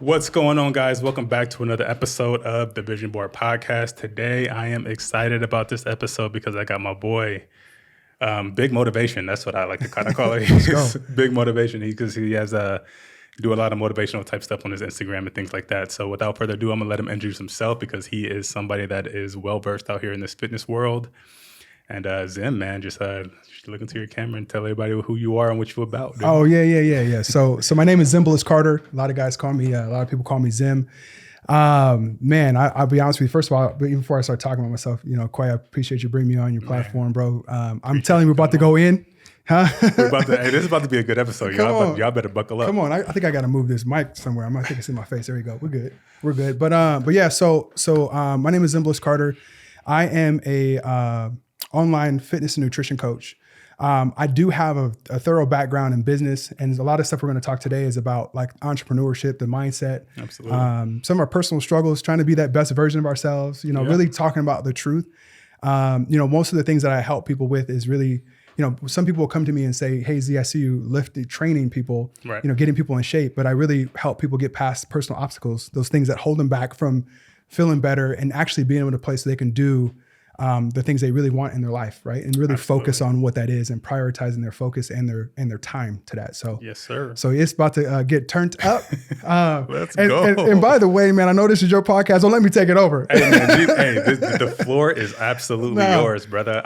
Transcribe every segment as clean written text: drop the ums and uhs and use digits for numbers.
What's going on, guys? Welcome back to another episode of the Vision Board Podcast. Today, I am excited about this episode because I got my boy, Big Motivation. That's what I like to kind of call it. He's Big Motivation because he has do a lot of motivational type stuff on his Instagram and things like that. So without further ado, I'm going to let him introduce himself because he is somebody that is well-versed out here in this fitness world. And Zim, man, just look into your camera and tell everybody who you are and what you're about. Dude. Oh, yeah. So my name is Zim Carter. A lot of guys call me, a lot of people call me Zim. Man, I'll be honest with you. First of all, even before I start talking about myself, Quay, I appreciate you bringing me on your platform, bro. I'm telling you, we're about to go in. Huh? This is about to be a good episode. Y'all better buckle up. Come on. I think I got to move this mic somewhere. I think it's in my face. There we go. We're good. But yeah, so my name is Zim Carter. I am a online fitness and nutrition coach. I do have a thorough background in business, and a lot of stuff we're going to talk today is about like entrepreneurship, the mindset, absolutely. Some of our personal struggles, trying to be that best version of ourselves, really talking about the truth. Most of the things that I help people with is really, some people will come to me and say, hey, Z, I see you training people, right. Getting people in shape, but I really help people get past personal obstacles, those things that hold them back from feeling better and actually being able to place so they can do the things they really want in their life, right? And really focus on what that is and prioritizing their focus and their time to that. So yes, sir. So it's about to get turned up. Let's go. And by the way, man, I know this is your podcast. Don't let me take it over. Hey, man, the floor is absolutely yours, brother.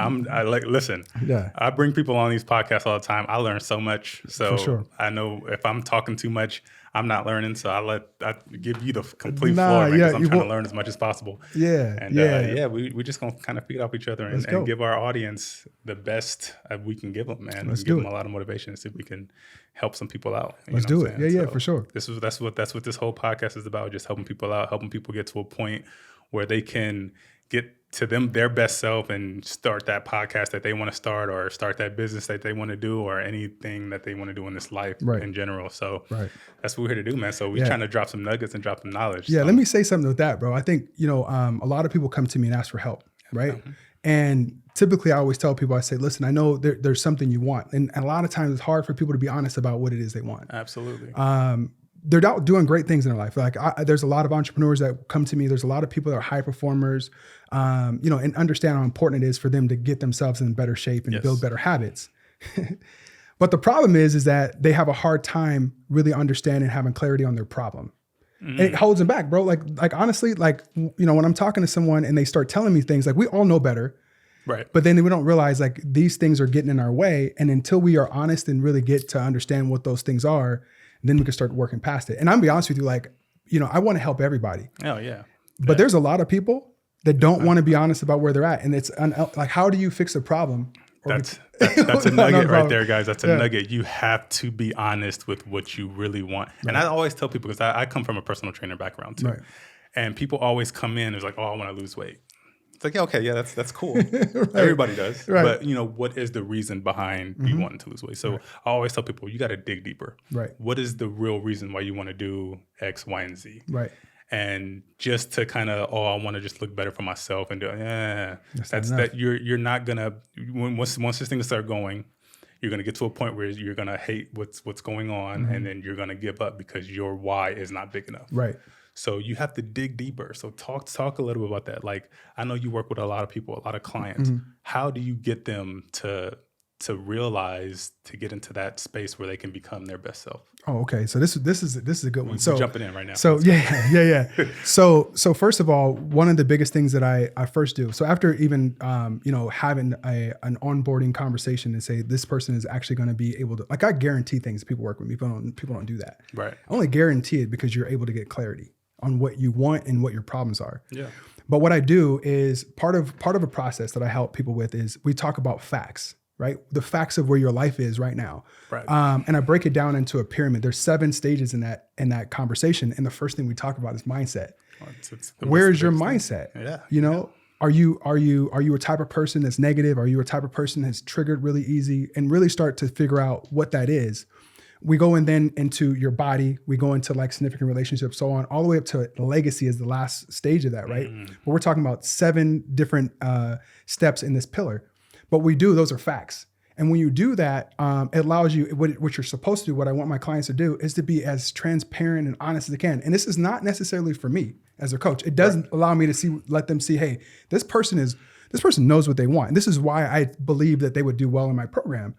Listen. Yeah. I bring people on these podcasts all the time. I learn so much. So for sure. I know if I'm talking too much, I'm not learning, so I give you the complete floor because I'm trying to learn as much as possible. Yeah, and we just gonna kind of feed off each other and give our audience the best we can give them, man. Let's give do them a lot of motivation and see if we can help some people out. Let's do it. Yeah, for sure. That's what this whole podcast is about. Just helping people out, helping people get to a point where they can get to their best self and start that podcast that they want to start, or start that business that they want to do, or anything that they want to do in this life in general. So that's what we're here to do, man. So we're trying to drop some nuggets and drop some knowledge. Yeah, let me say something with that, bro. I think, a lot of people come to me and ask for help, right? Mm-hmm. And typically I always tell people, I say, listen, I know there's something you want. And a lot of times it's hard for people to be honest about what it is they want. Absolutely. They're out doing great things in their life. Like there's a lot of entrepreneurs that come to me. There's a lot of people that are high performers, and understand how important it is for them to get themselves in better shape and build better habits. But the problem is that they have a hard time really understanding, having clarity on their problem. Mm. And it holds them back, bro. Like honestly, when I'm talking to someone and they start telling me things, like we all know better. Right. But then we don't realize like these things are getting in our way. And until we are honest and really get to understand what those things are, then we can start working past it. And I'm be honest with you, I want to help everybody. Oh yeah. But there's a lot of people that don't want to be honest about where they're at. And it's like, how do you fix a problem? That's a nugget right there, guys. That's a nugget. You have to be honest with what you really want. Right. And I always tell people, because I come from a personal trainer background too. Right. And people always come in, it's like, oh, I want to lose weight. It's like, okay, that's cool. Right. Everybody does. Right. But what is the reason behind you wanting to lose weight? So I always tell people, you got to dig deeper. Right. What is the real reason why you want to do X, Y, and Z? Right. And just to kind of, I want to just look better for myself and do that. You're not gonna, once this thing start going, you're gonna get to a point where you're gonna hate what's going on, and then you're gonna give up because your why is not big enough. Right. So you have to dig deeper. So talk a little bit about that. Like, I know you work with a lot of people, a lot of clients. Mm-hmm. How do you get them to realize, to get into that space where they can become their best self? Oh, okay. So this is a good one. So we're jumping in right now. So yeah. So first of all, one of the biggest things that I first do. So after even having an onboarding conversation and say this person is actually going to be able to, like, I guarantee things. People work with me. People don't do that. Right. I only guarantee it because you're able to get clarity on what you want and what your problems are. Yeah. But what I do is part of a process that I help people with is we talk about facts. Right? The facts of where your life is right now. Right. And I break it down into a pyramid. There's 7 stages in that conversation. And the first thing we talk about is mindset. Where is your mindset? Yeah. Are you a type of person that's negative? Are you a type of person that's triggered really easy? And really start to figure out what that is. We go in then into your body. We go into like significant relationships, so on, all the way up to legacy is the last stage of that, right? But we're talking about 7 different steps in this pillar. But those are facts. And when you do that, it allows you, what you're supposed to do, what I want my clients to do is to be as transparent and honest as they can. And this is not necessarily for me as a coach. It doesn't allow me to let them see, hey, this person knows what they want. And this is why I believe that they would do well in my program.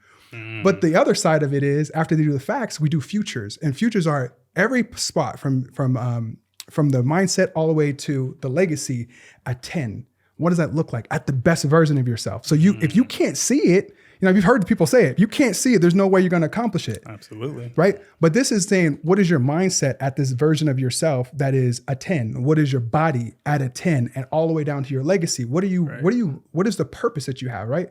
But the other side of it is, after they do the facts, we do futures. And futures are every spot from the mindset all the way to the legacy, a 10. What does that look like at the best version of yourself? So if you can't see it, you've heard people say it, you can't see it, there's no way you're going to accomplish it. Absolutely. Right? But this is saying, what is your mindset at this version of yourself that is a 10? What is your body at a 10 and all the way down to your legacy? What is the purpose that you have, right?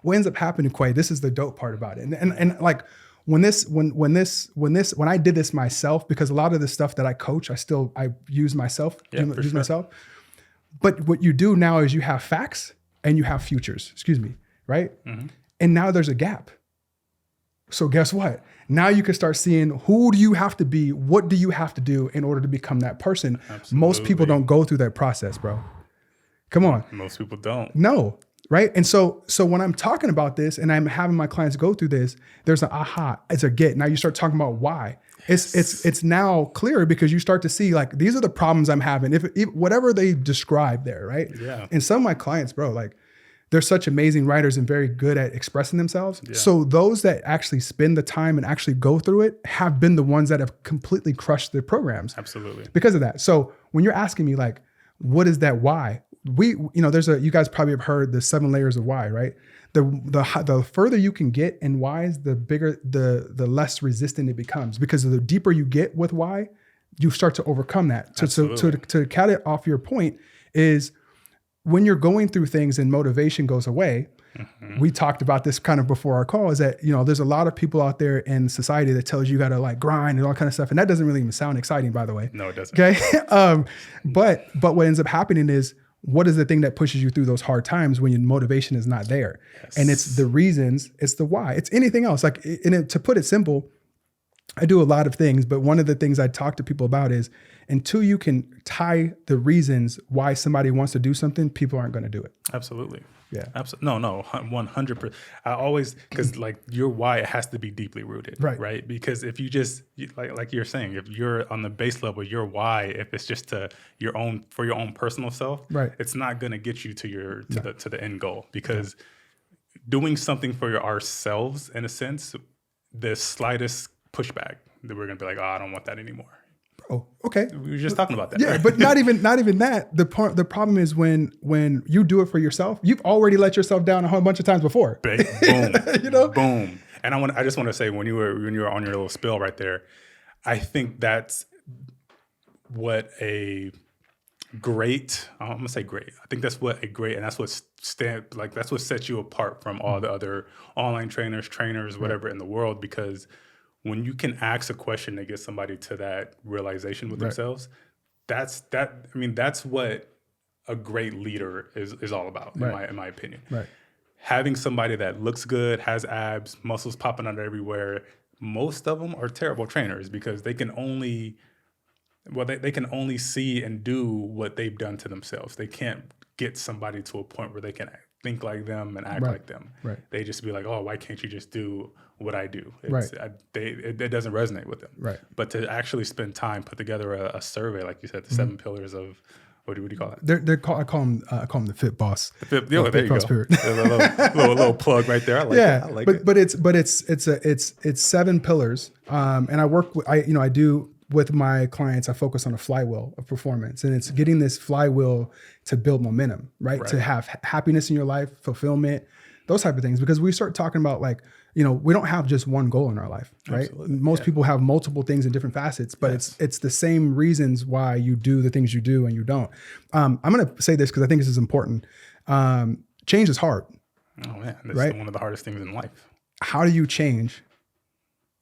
What ends up happening, Quay, this is the dope part about it. And like when I did this myself, because a lot of the stuff that I coach, I use myself, myself. But what you do now is you have facts and you have futures, right? Mm-hmm. And now there's a gap. So guess what? Now you can start seeing, who do you have to be? What do you have to do in order to become that person? Absolutely. Most people don't go through that process, bro. Come on. Most people don't. No, right? And so when I'm talking about this and I'm having my clients go through this, there's an aha, it's a get. Now you start talking about why. It's now clearer because you start to see, like, these are the problems I'm having. If whatever they describe there, right? Yeah. And some of my clients, bro, like, they're such amazing writers and very good at expressing themselves. Yeah. So those that actually spend the time and actually go through it have been the ones that have completely crushed their programs. Absolutely. Because of that. So when you're asking me, like, what is that why? You guys probably have heard the 7 layers of why, right? The further you can get in whys, the bigger, the less resistant it becomes, because the deeper you get with why, you start to overcome that. To cut it off your point is, when you're going through things and motivation goes away, we talked about this kind of before our call, is that, there's a lot of people out there in society that tells you got to like grind and all kind of stuff. And that doesn't really even sound exciting, by the way. No, it doesn't. Okay. But what ends up happening is, what is the thing that pushes you through those hard times when your motivation is not there? Yes. And it's the reasons, it's the why. It's anything else. Like, to put it simple, I do a lot of things, but one of the things I talk to people about is, until you can tie the reasons why somebody wants to do something, people aren't going to do it. Absolutely. Yeah. Absolutely. No, 100%. I always, because like your why, it has to be deeply rooted, right? Because if you just, like you're saying, if you're on the base level, your why, if it's just for your own personal self, right, it's not going to get you to the end goal, because doing something for ourselves, in a sense, the slightest pushback that we're going to be like, oh, I don't want that anymore. Oh, okay. We were just talking about that. Yeah, right? But not even that. The problem is when you do it for yourself, you've already let yourself down a whole bunch of times before. Boom. Boom. And I just want to say, when you were on your little spill right there, I think that's what a great. I'm gonna say great. I think that's what a great, and that's what that's what sets you apart from all the other online trainers, whatever in the world, because when you can ask a question to get somebody to that realization with themselves, that's what a great leader is all about, in my opinion. Right. Having somebody that looks good, has abs, muscles popping out everywhere. Most of them are terrible trainers, because they can only see and do what they've done to themselves. They can't get somebody to a point where they can think like them and act like them. Right. They just be like, oh, why can't you just do what I do? It doesn't resonate with them. Right. But to actually spend time, put together a survey, like you said, the 7 pillars of, what do you call it? I call them the Fit Boss. There you go. Spirit. a little plug right there. I like it. But it's 7 pillars. And I work with, I do with my clients, I focus on a flywheel of performance, and it's getting this flywheel to build momentum, right? To have happiness in your life, fulfillment, those type of things. Because we start talking about, like, we don't have just one goal in our life, right? Absolutely. Most people have multiple things in different facets, but it's the same reasons why you do the things you do and you don't. I'm going to say this because I think this is important. Change is hard. Oh man, this is one of the hardest things in life. How do you change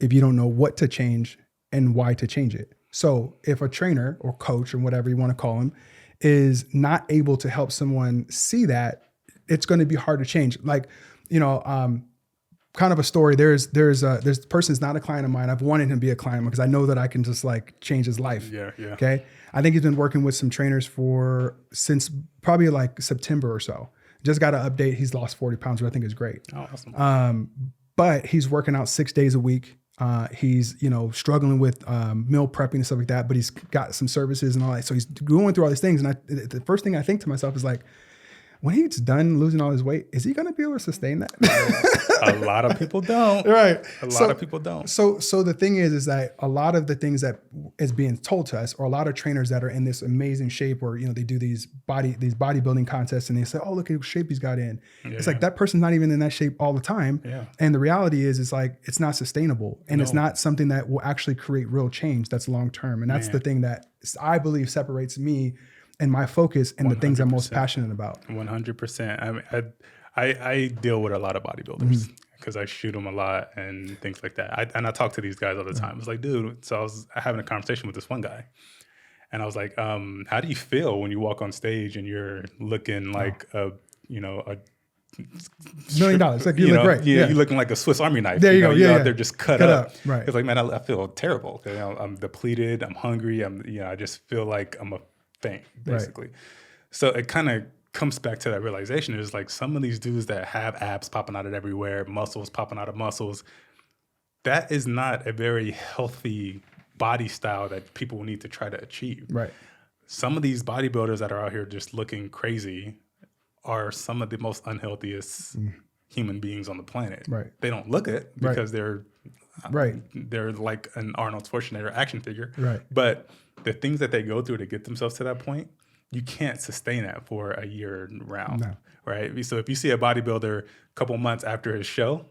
if you don't know what to change and why to change it? So if a trainer or coach or whatever you want to call him is not able to help someone see that, it's going to be hard to change. Like, kind of a story. There's this person's not a client of mine. I've wanted him to be a client of mine because I know that I can just like change his life. Yeah. Okay. I think he's been working with some trainers since probably like September or so. Just got an update. He's lost 40 pounds, which I think is great. Oh, awesome. But he's working out 6 days a week. He's, struggling with meal prepping and stuff like that, but he's got some services and all that. So he's going through all these things. And the first thing I think to myself is like, when he's done losing all his weight, is he going to be able to sustain that? A lot of people don't. Right. A lot of people don't. So the thing is that a lot of the things that is being told to us, or a lot of trainers that are in this amazing shape where, they do these bodybuilding contests and they say, oh, look at the shape he's got in. Yeah, it's like that person's not even in that shape all the time. Yeah. And the reality is, it's like, it's not sustainable. And it's not something that will actually create real change that's long-term. And that's the thing that I believe separates me and my focus and 100%. The things I'm most passionate about. 100%. I mean, I deal with a lot of bodybuilders because I shoot them a lot and things like that. I talk to these guys all the time. It's like, dude, so I was having a conversation with this one guy and I was like, how do you feel when you walk on stage and you're looking like a $1 million? Like you look great. Yeah, you're looking like a Swiss Army knife. There you go. You're out there just cut up. Right. It's like, man, I feel terrible. I'm depleted. I'm hungry. I just feel like I'm a thing, basically. Right. So it kind of comes back to that realization. Is like some of these dudes that have abs popping out of everywhere, muscles popping out of muscles, that is not a very healthy body style that people need to try to achieve. Right. Some of these bodybuilders that are out here just looking crazy are some of the most unhealthiest human beings on the planet. Right. They don't look it because they're like an Arnold Schwarzenegger action figure. Right. But the things that they go through to get themselves to that point, you can't sustain that for a year round, right? So if you see a bodybuilder a couple months after his show,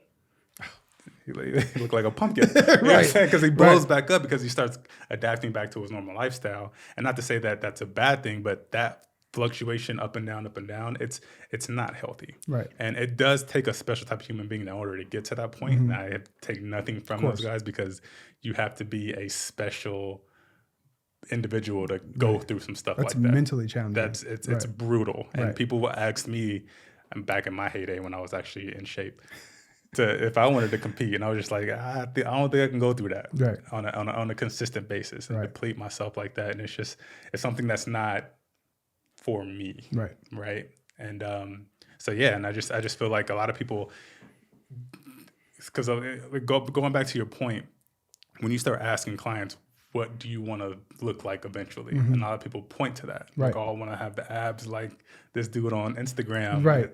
he look like a pumpkin, right? Because he blows back up because he starts adapting back to his normal lifestyle. And not to say that that's a bad thing, but that fluctuation up and down, it's not healthy. Right. And it does take a special type of human being in order to get to that point. And I take nothing from those guys because you have to be a special individual to go through some stuff like that. That's mentally challenging. It's brutal. And people will ask me, I'm back in my heyday when I was actually in shape, if I wanted to compete, and I was just like, I don't think I can go through that on a consistent basis and deplete myself like that. And it's something that's not for me. Right. And and I just feel like a lot of people, because going back to your point, when you start asking clients, what do you want to look like eventually? And a lot of people point to that. Like, I want to have the abs like this dude on Instagram. Right.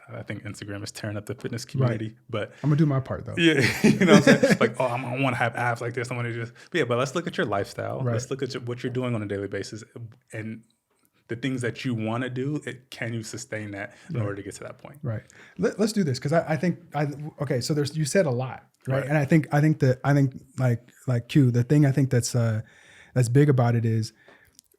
I think Instagram is tearing up the fitness community. Right. But I'm going to do my part, though. Yeah. You know what I'm saying? Like, I want to have abs like this. I want to but let's look at your lifestyle. Right. Let's look at what you're doing on a daily basis. And the things that you want to do, can you sustain that in order to get to that point? Right. Let's do this because I think so you said a lot, right? And I think like Q, the thing I think that's big about it is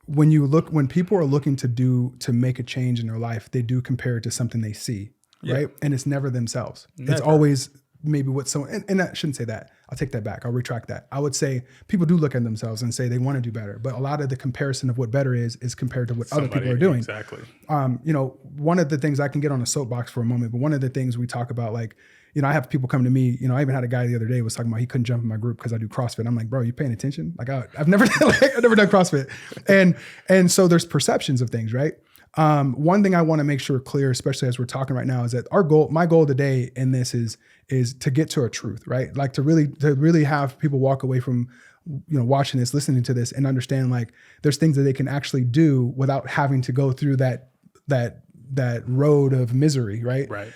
when people are looking to make a change in their life, they do compare it to something they see, right? And it's never themselves. Never. It's always maybe what someone, and I shouldn't say that. I'll take that back. I'll retract that. I would say people do look at themselves and say they want to do better, but a lot of the comparison of what better is compared to what other people are doing. Exactly. One of the things, I can get on a soapbox for a moment, but one of the things we talk about, like, I have people come to me, I even had a guy the other day was talking about he couldn't jump in my group because I do CrossFit. I'm like, bro, you paying attention? Like I've never done CrossFit. And so there's perceptions of things, right? One thing I want to make sure clear, especially as we're talking right now, is that my goal today in this is to get to a truth, right? Like to really have people walk away from, watching this, listening to this, and understand like there's things that they can actually do without having to go through that road of misery, right? Right.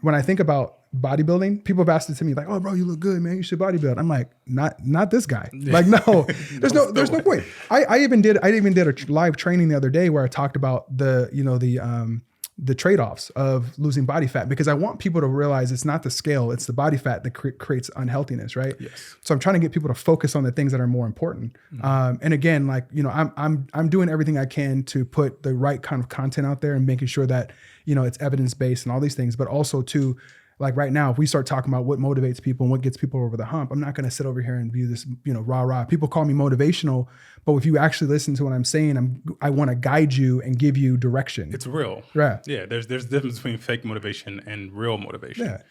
When I think about bodybuilding, people have asked it to me like, "Oh, bro, you look good, man. You should bodybuild." I'm like, not this guy. Like, no, there's no point. I even did a live training the other day where I talked about the trade-offs of losing body fat, because I want people to realize it's not the scale, it's the body fat that creates unhealthiness, right? Yes. So I'm trying to get people to focus on the things that are more important. And again, like, I'm doing everything I can to put the right kind of content out there and making sure that, it's evidence-based and all these things, but also to, like right now, if we start talking about what motivates people and what gets people over the hump, I'm not going to sit over here and view this, rah. People call me motivational, but if you actually listen to what I'm saying, I want to guide you and give you direction. It's real. Yeah. Yeah. There's a difference between fake motivation and real motivation. Yeah.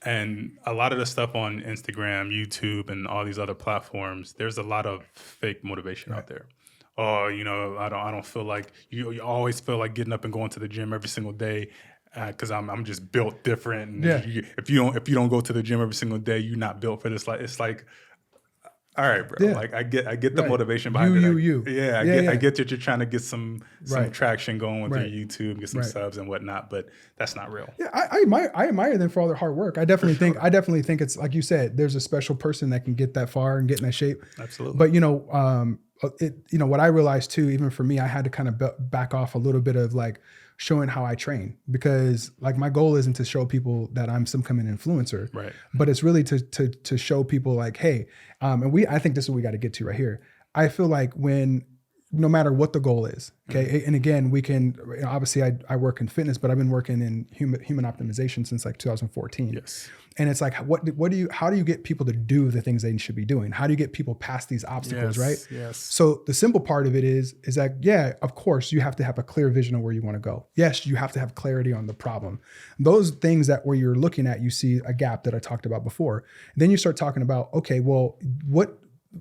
And a lot of the stuff on Instagram, YouTube, and all these other platforms, there's a lot of fake motivation out there. Oh, I don't feel like you always feel like getting up and going to the gym every single day. because I'm just built different. And Yeah. if you don't go to the gym every single day, you're not built for this. Like it's like, all right, bro. Yeah. Like I get the Right. motivation behind it. Yeah, I get that you're trying to get some Right. traction going with Right. your YouTube, get some Right. subs and whatnot, but that's not real. Yeah, I admire them for all their hard work. I definitely think it's like you said, there's a special person that can get that far and get in that shape. Absolutely. But what I realized too, even for me, I had to kind of back off a little bit of like showing how I train, because like my goal isn't to show people that I'm some kind of influencer, Right. but it's really to show people like, hey, I think this is what we got to get to right here. I feel like no matter what the goal is, okay, and again, we can obviously I work in fitness, but I've been working in human optimization since like 2014. Yes. And it's like, how do you get people to do the things they should be doing? How do you get people past these obstacles, right? Yes. So the simple part of it is that, yeah, of course, you have to have a clear vision of where you want to go. Yes, you have to have clarity on the problem. Those things that where you're looking at, you see a gap that I talked about before. Then you start talking about, okay, well,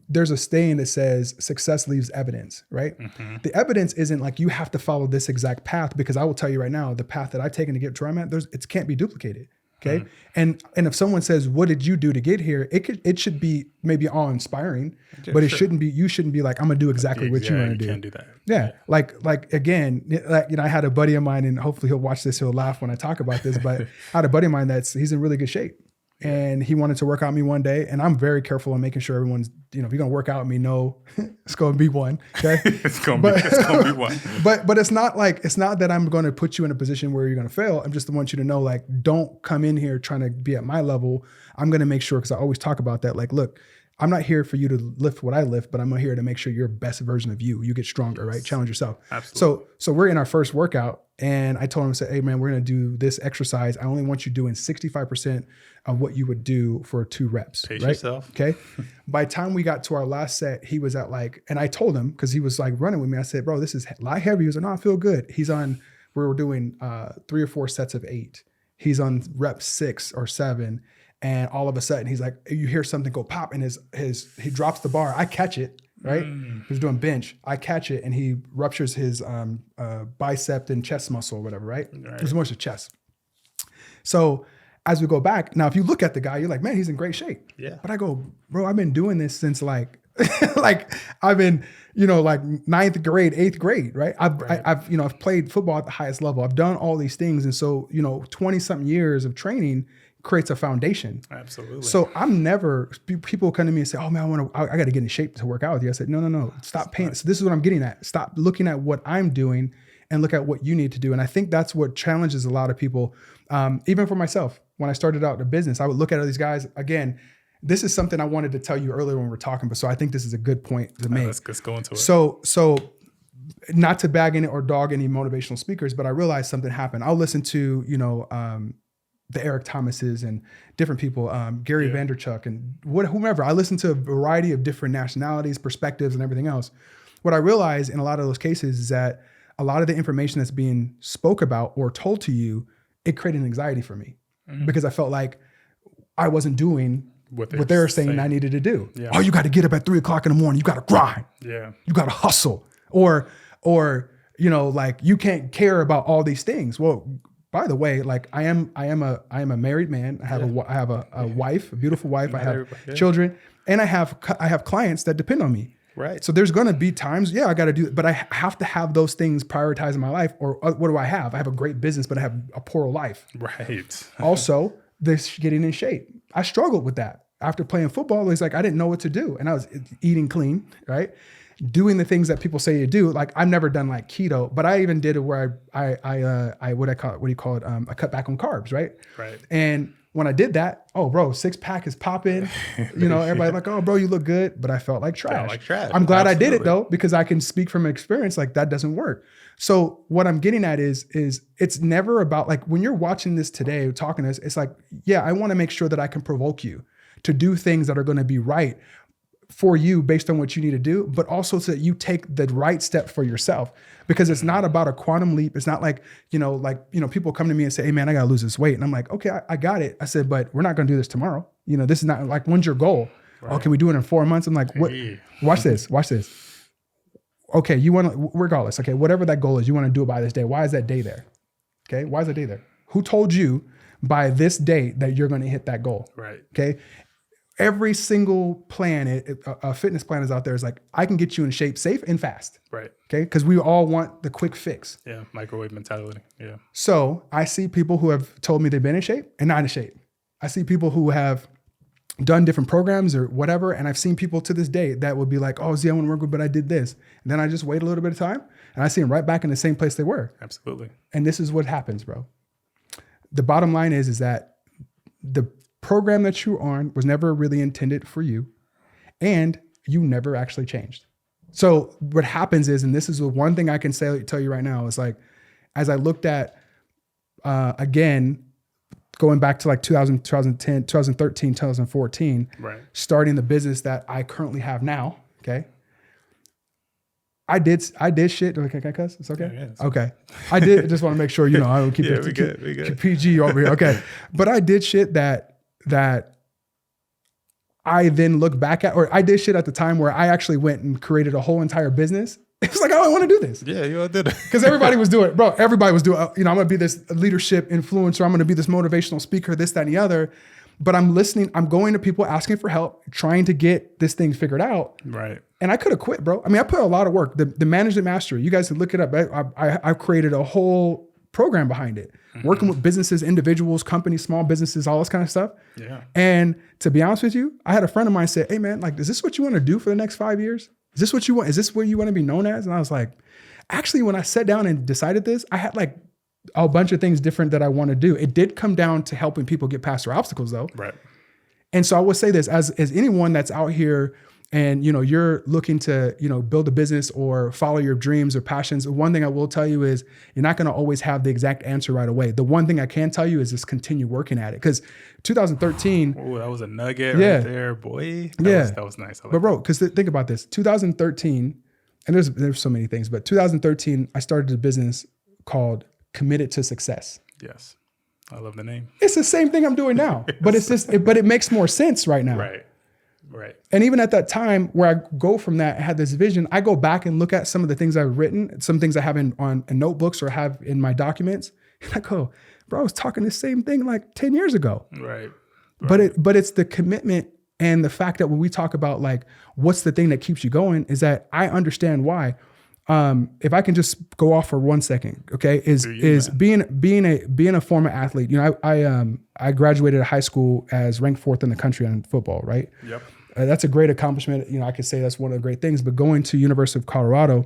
there's a saying that says success leaves evidence, right? Mm-hmm. The evidence isn't like you have to follow this exact path, because I will tell you right now, the path that I've taken to get to where I'm at, it can't be duplicated. Okay. Mm-hmm. And if someone says, what did you do to get here? It should be maybe all inspiring, but it shouldn't be, you shouldn't be like, I'm gonna do exactly what you want to do. You can't do that. Yeah. Like again, I had a buddy of mine, and hopefully he'll watch this, he'll laugh when I talk about this, but I had a buddy of mine he's in really good shape. And he wanted to work out with me one day, and I'm very careful on making sure everyone's, if you're gonna work out with me, no, it's gonna be one. Okay, it's gonna be one. But it's not that I'm gonna put you in a position where you're gonna fail. I just want you to know, like, don't come in here trying to be at my level. I'm gonna make sure, because I always talk about that. Like, look, I'm not here for you to lift what I lift, but I'm here to make sure you're best version of you. You get stronger, right? Challenge yourself. Absolutely. So we're in our first workout, and I told him, I said, hey man, we're gonna do this exercise. I only want you doing 65% of what you would do for 2 reps. Pace right? yourself. Okay. By the time we got to our last set, he was at like, and I told him, because he was like running with me, I said, bro, this is a lot heavy. He was like, no, I feel good. We were doing 3 or 4 sets of 8. He's on rep 6 or 7. And all of a sudden he's like, you hear something go pop, and he drops the bar. I catch it, right? He was doing bench. I catch it, and he ruptures his bicep and chest muscle or whatever, right? It was more to chest. So as we go back, now if you look at the guy, you're like, man, he's in great shape. Yeah. But I go, bro, I've been doing this since like, I've been, like 9th grade, 8th grade, right? I've played football at the highest level. I've done all these things. And so, 20 something years of training creates a foundation. Absolutely. So people come to me and say, oh man, I got to get in shape to work out with you. I said, no, stop paying. So this is what I'm getting at. Stop looking at what I'm doing and look at what you need to do. And I think that's what challenges a lot of people. Even for myself, when I started out the business, I would look at all these guys. Again, this is something I wanted to tell you earlier when we were talking, but so I think this is a good point to make. Let's go into it. So not to bag any or dog any motivational speakers, but I realized something happened. I'll listen to, the Eric Thomases and different people, Gary Vaynerchuk and whomever. I listen to a variety of different nationalities, perspectives, and everything else. What I realized in a lot of those cases is that a lot of the information that's being spoke about or told to you, it created anxiety for me because I felt like I wasn't doing what they were saying I needed to do. Yeah. Oh, you got to get up at 3 o'clock in the morning. You got to grind. Yeah. You got to hustle. Or like you can't care about all these things. Well, by the way, like I am a married man. I have a wife, a beautiful wife. I have children, and I have clients that depend on me. Right. So there's going to be times, I got to do it, but I have to have those things prioritized in my life. Or what do I have? I have a great business, but I have a poor life. Right. Also, this getting in shape. I struggled with that after playing football. It's like I didn't know what to do, and I was eating clean, right? Doing the things that people say you do. Like I've never done like keto, but I even did it where I cut back on carbs, right? Right. And when I did that, oh bro, 6-pack is popping. Everybody like, oh bro, you look good, but I felt like trash. I'm glad I did it though, because I can speak from experience. Like that doesn't work. So what I'm getting at is it's never about like when you're watching this today, talking to us, it's like, I want to make sure that I can provoke you to do things that are going to be right for you based on what you need to do, but also so that you take the right step for yourself, because it's not about a quantum leap. It's not like, people come to me and say, hey man, I got to lose this weight. And I'm like, okay, I got it. I said, but we're not going to do this tomorrow. This is not like, when's your goal? Right. Oh, can we do it in 4 months? I'm like, what? Watch this. Okay. You want to, regardless. Okay. Whatever that goal is, you want to do it by this day. Why is that day there? Okay. Why is that day there? Who told you by this date that you're going to hit that goal? Right. Okay. Every single plan, a fitness plan is out there is like, I can get you in shape safe and fast. Right. Okay. Because we all want the quick fix. Yeah. Microwave mentality. Yeah. So I see people who have told me they've been in shape and not in shape. I see people who have done different programs or whatever. And I've seen people to this day that would be like, oh, Z, I want to work with, but I did this. And then I just wait a little bit of time and I see them right back in the same place they were. Absolutely. And this is what happens, bro. The bottom line is that the program that you're on was never really intended for you and you never actually changed. So what happens is, and this is the one thing I can tell you right now, is like, as I looked at, again, going back to like 2010, 2013, 2014, right, starting the business that I currently have now. Okay. I did shit. Okay, can I cuss? It's okay. Yeah, okay. I did just want to make sure, you know, I would keep it keep PG over here. Okay. But I did shit that I then look back at, or I did shit at the time where I actually went and created a whole entire business. It was like, oh, I want to do this. Yeah, you all did it. Because everybody was doing it. Bro, everybody was doing, you know, I'm going to be this leadership influencer. I'm going to be this motivational speaker, this, that, and the other. But I'm listening. I'm going to people asking for help, trying to get this thing figured out. Right. And I could have quit, bro. I mean, I put a lot of work. The Management Mastery, you guys can look it up. I've created a whole program behind it. Mm-hmm. Working with businesses, individuals, companies, small businesses, all this kind of stuff. Yeah. And to be honest with you, I had a friend of mine say, hey man, like, is this what you want to do for the next 5 years? Is this what you want? Is this what you want to be known as? And I was like, actually, when I sat down and decided this, I had like a bunch of things different that I want to do. It did come down to helping people get past their obstacles though. Right. And so I would say this as anyone that's out here and, you know, you're looking to, you know, build a business or follow your dreams or passions. One thing I will tell you is you're not going to always have the exact answer right away. The one thing I can tell you is just continue working at it. Because 2013. Oh, that was a nugget right there, boy. That was nice. But bro, because think about this, 2013, and there's so many things, but 2013, I started a business called Committed to Success. Yes. I love the name. It's the same thing I'm doing now, but it's just, but it makes more sense right now. Right. Right. And even at that time where I go from that, I had this vision, I go back and look at some of the things I've written, some things I have in notebooks or have in my documents. And I go, bro, I was talking the same thing like 10 years ago. Right. But it's the commitment and the fact that when we talk about like, what's the thing that keeps you going is that I understand why. If I can just go off for 1 second, okay, is being a former athlete. You know, I graduated high school as ranked 4th in the country on football, right? Yep. That's a great accomplishment. You know, I could say that's one of the great things. But going to University of Colorado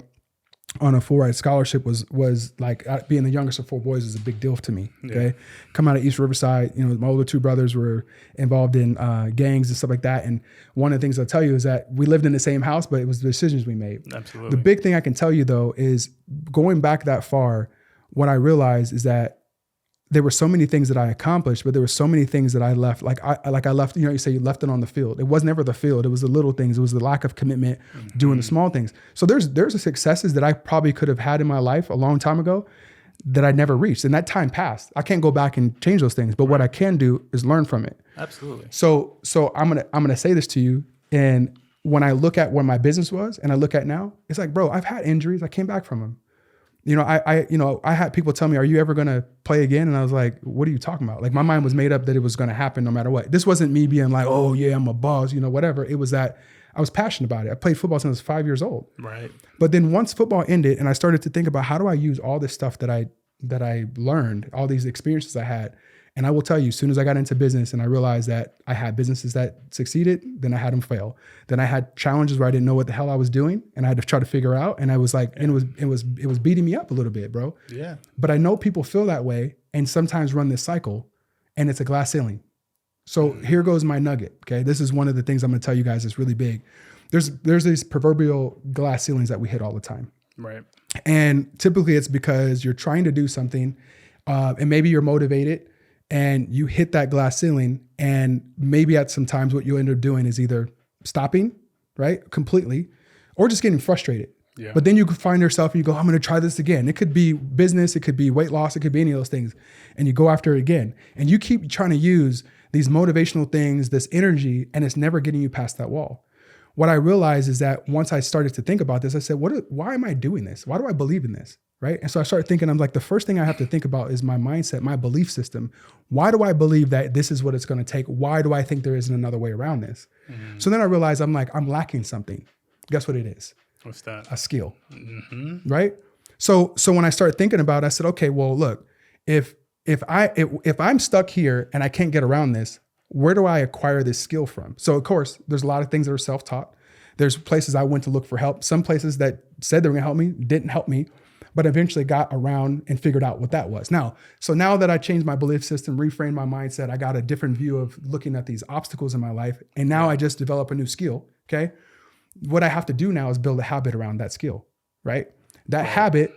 on a full ride scholarship was like being the youngest of 4 boys is a big deal to me. Okay, yeah. Come out of East Riverside. You know, my older 2 brothers were involved in gangs and stuff like that. And one of the things I'll tell you is that we lived in the same house, but it was the decisions we made. Absolutely. The big thing I can tell you though is going back that far. What I realized is that there were so many things that I accomplished, but there were so many things that I left. Like I left, you know, you say you left it on the field. It was never the field. It was the little things. It was the lack of commitment, doing the small things. So there's the successes that I probably could have had in my life a long time ago that I never reached. And that time passed. I can't go back and change those things. But what I can do is learn from it. Absolutely. So I'm gonna say this to you. And when I look at where my business was and I look at now, it's like, bro, I've had injuries. I came back from them. You know, I had people tell me, are you ever going to play again? And I was like, what are you talking about? Like my mind was made up that it was going to happen no matter what. This wasn't me being like, oh yeah, I'm a boss, you know, whatever. It was that I was passionate about it. I played football since I was 5 years old. Right. But then once football ended and I started to think about how do I use all this stuff that I learned, all these experiences I had. And I will tell you, as soon as I got into business and I realized that I had businesses that succeeded, then I had them fail. Then I had challenges where I didn't know what the hell I was doing and I had to try to figure out. And I was like, and it was beating me up a little bit, bro. Yeah. But I know people feel that way and sometimes run this cycle and it's a glass ceiling. So here goes my nugget. Okay. This is one of the things I'm going to tell you guys that's really big. There's these proverbial glass ceilings that we hit all the time. Right. And typically it's because you're trying to do something and maybe you're motivated and you hit that glass ceiling, and maybe at some times what you end up doing is either stopping, right, completely, or just getting frustrated. Yeah. But then you find yourself and you go, I'm going to try this again. It could be business, it could be weight loss, it could be any of those things. And you go after it again. And you keep trying to use these motivational things, this energy, and it's never getting you past that wall. What I realized is that once I started to think about this, I said, why am I doing this? Why do I believe in this? right? And so I started thinking, I'm like, the first thing I have to think about is my mindset, my belief system. Why do I believe that this is what it's going to take? Why do I think there isn't another way around this? So then I realized I'm lacking something. Guess what it is? What's that? A skill, right? So when I started thinking about it, I said, okay, well, look, if I'm stuck here and I can't get around this, where do I acquire this skill from? So of course, there's a lot of things that are self-taught. There's places I went to look for help. Some places that said they were going to help me didn't help me, but eventually got around and figured out what that was. Now that I changed my belief system, reframed my mindset, I got a different view of looking at these obstacles in my life. And now I just develop a new skill. Okay. What I have to do now is build a habit around that skill, right? That habit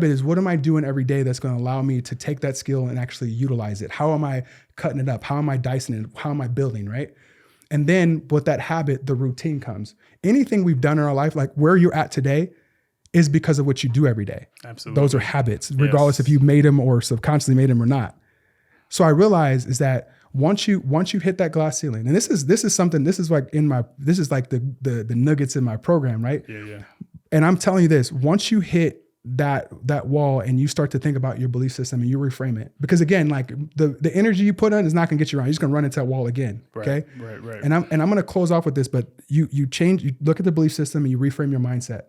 is, what am I doing every day that's going to allow me to take that skill and actually utilize it? How am I cutting it up? How am I dicing it? How am I building, right? And then with that habit, the routine comes. Anything we've done in our life, like where you're at today, is because of what you do every day. Absolutely. Those are habits, regardless if you made them or subconsciously made them or not. So I realized is that once you hit that glass ceiling, and this is like the nuggets in my program, right? Yeah. And I'm telling you this, once you hit that wall and you start to think about your belief system and you reframe it, because again, like the energy you put on is not gonna get you around. You're just gonna run into that wall again. Okay. Right. And I'm gonna close off with this, but you look at the belief system and you reframe your mindset.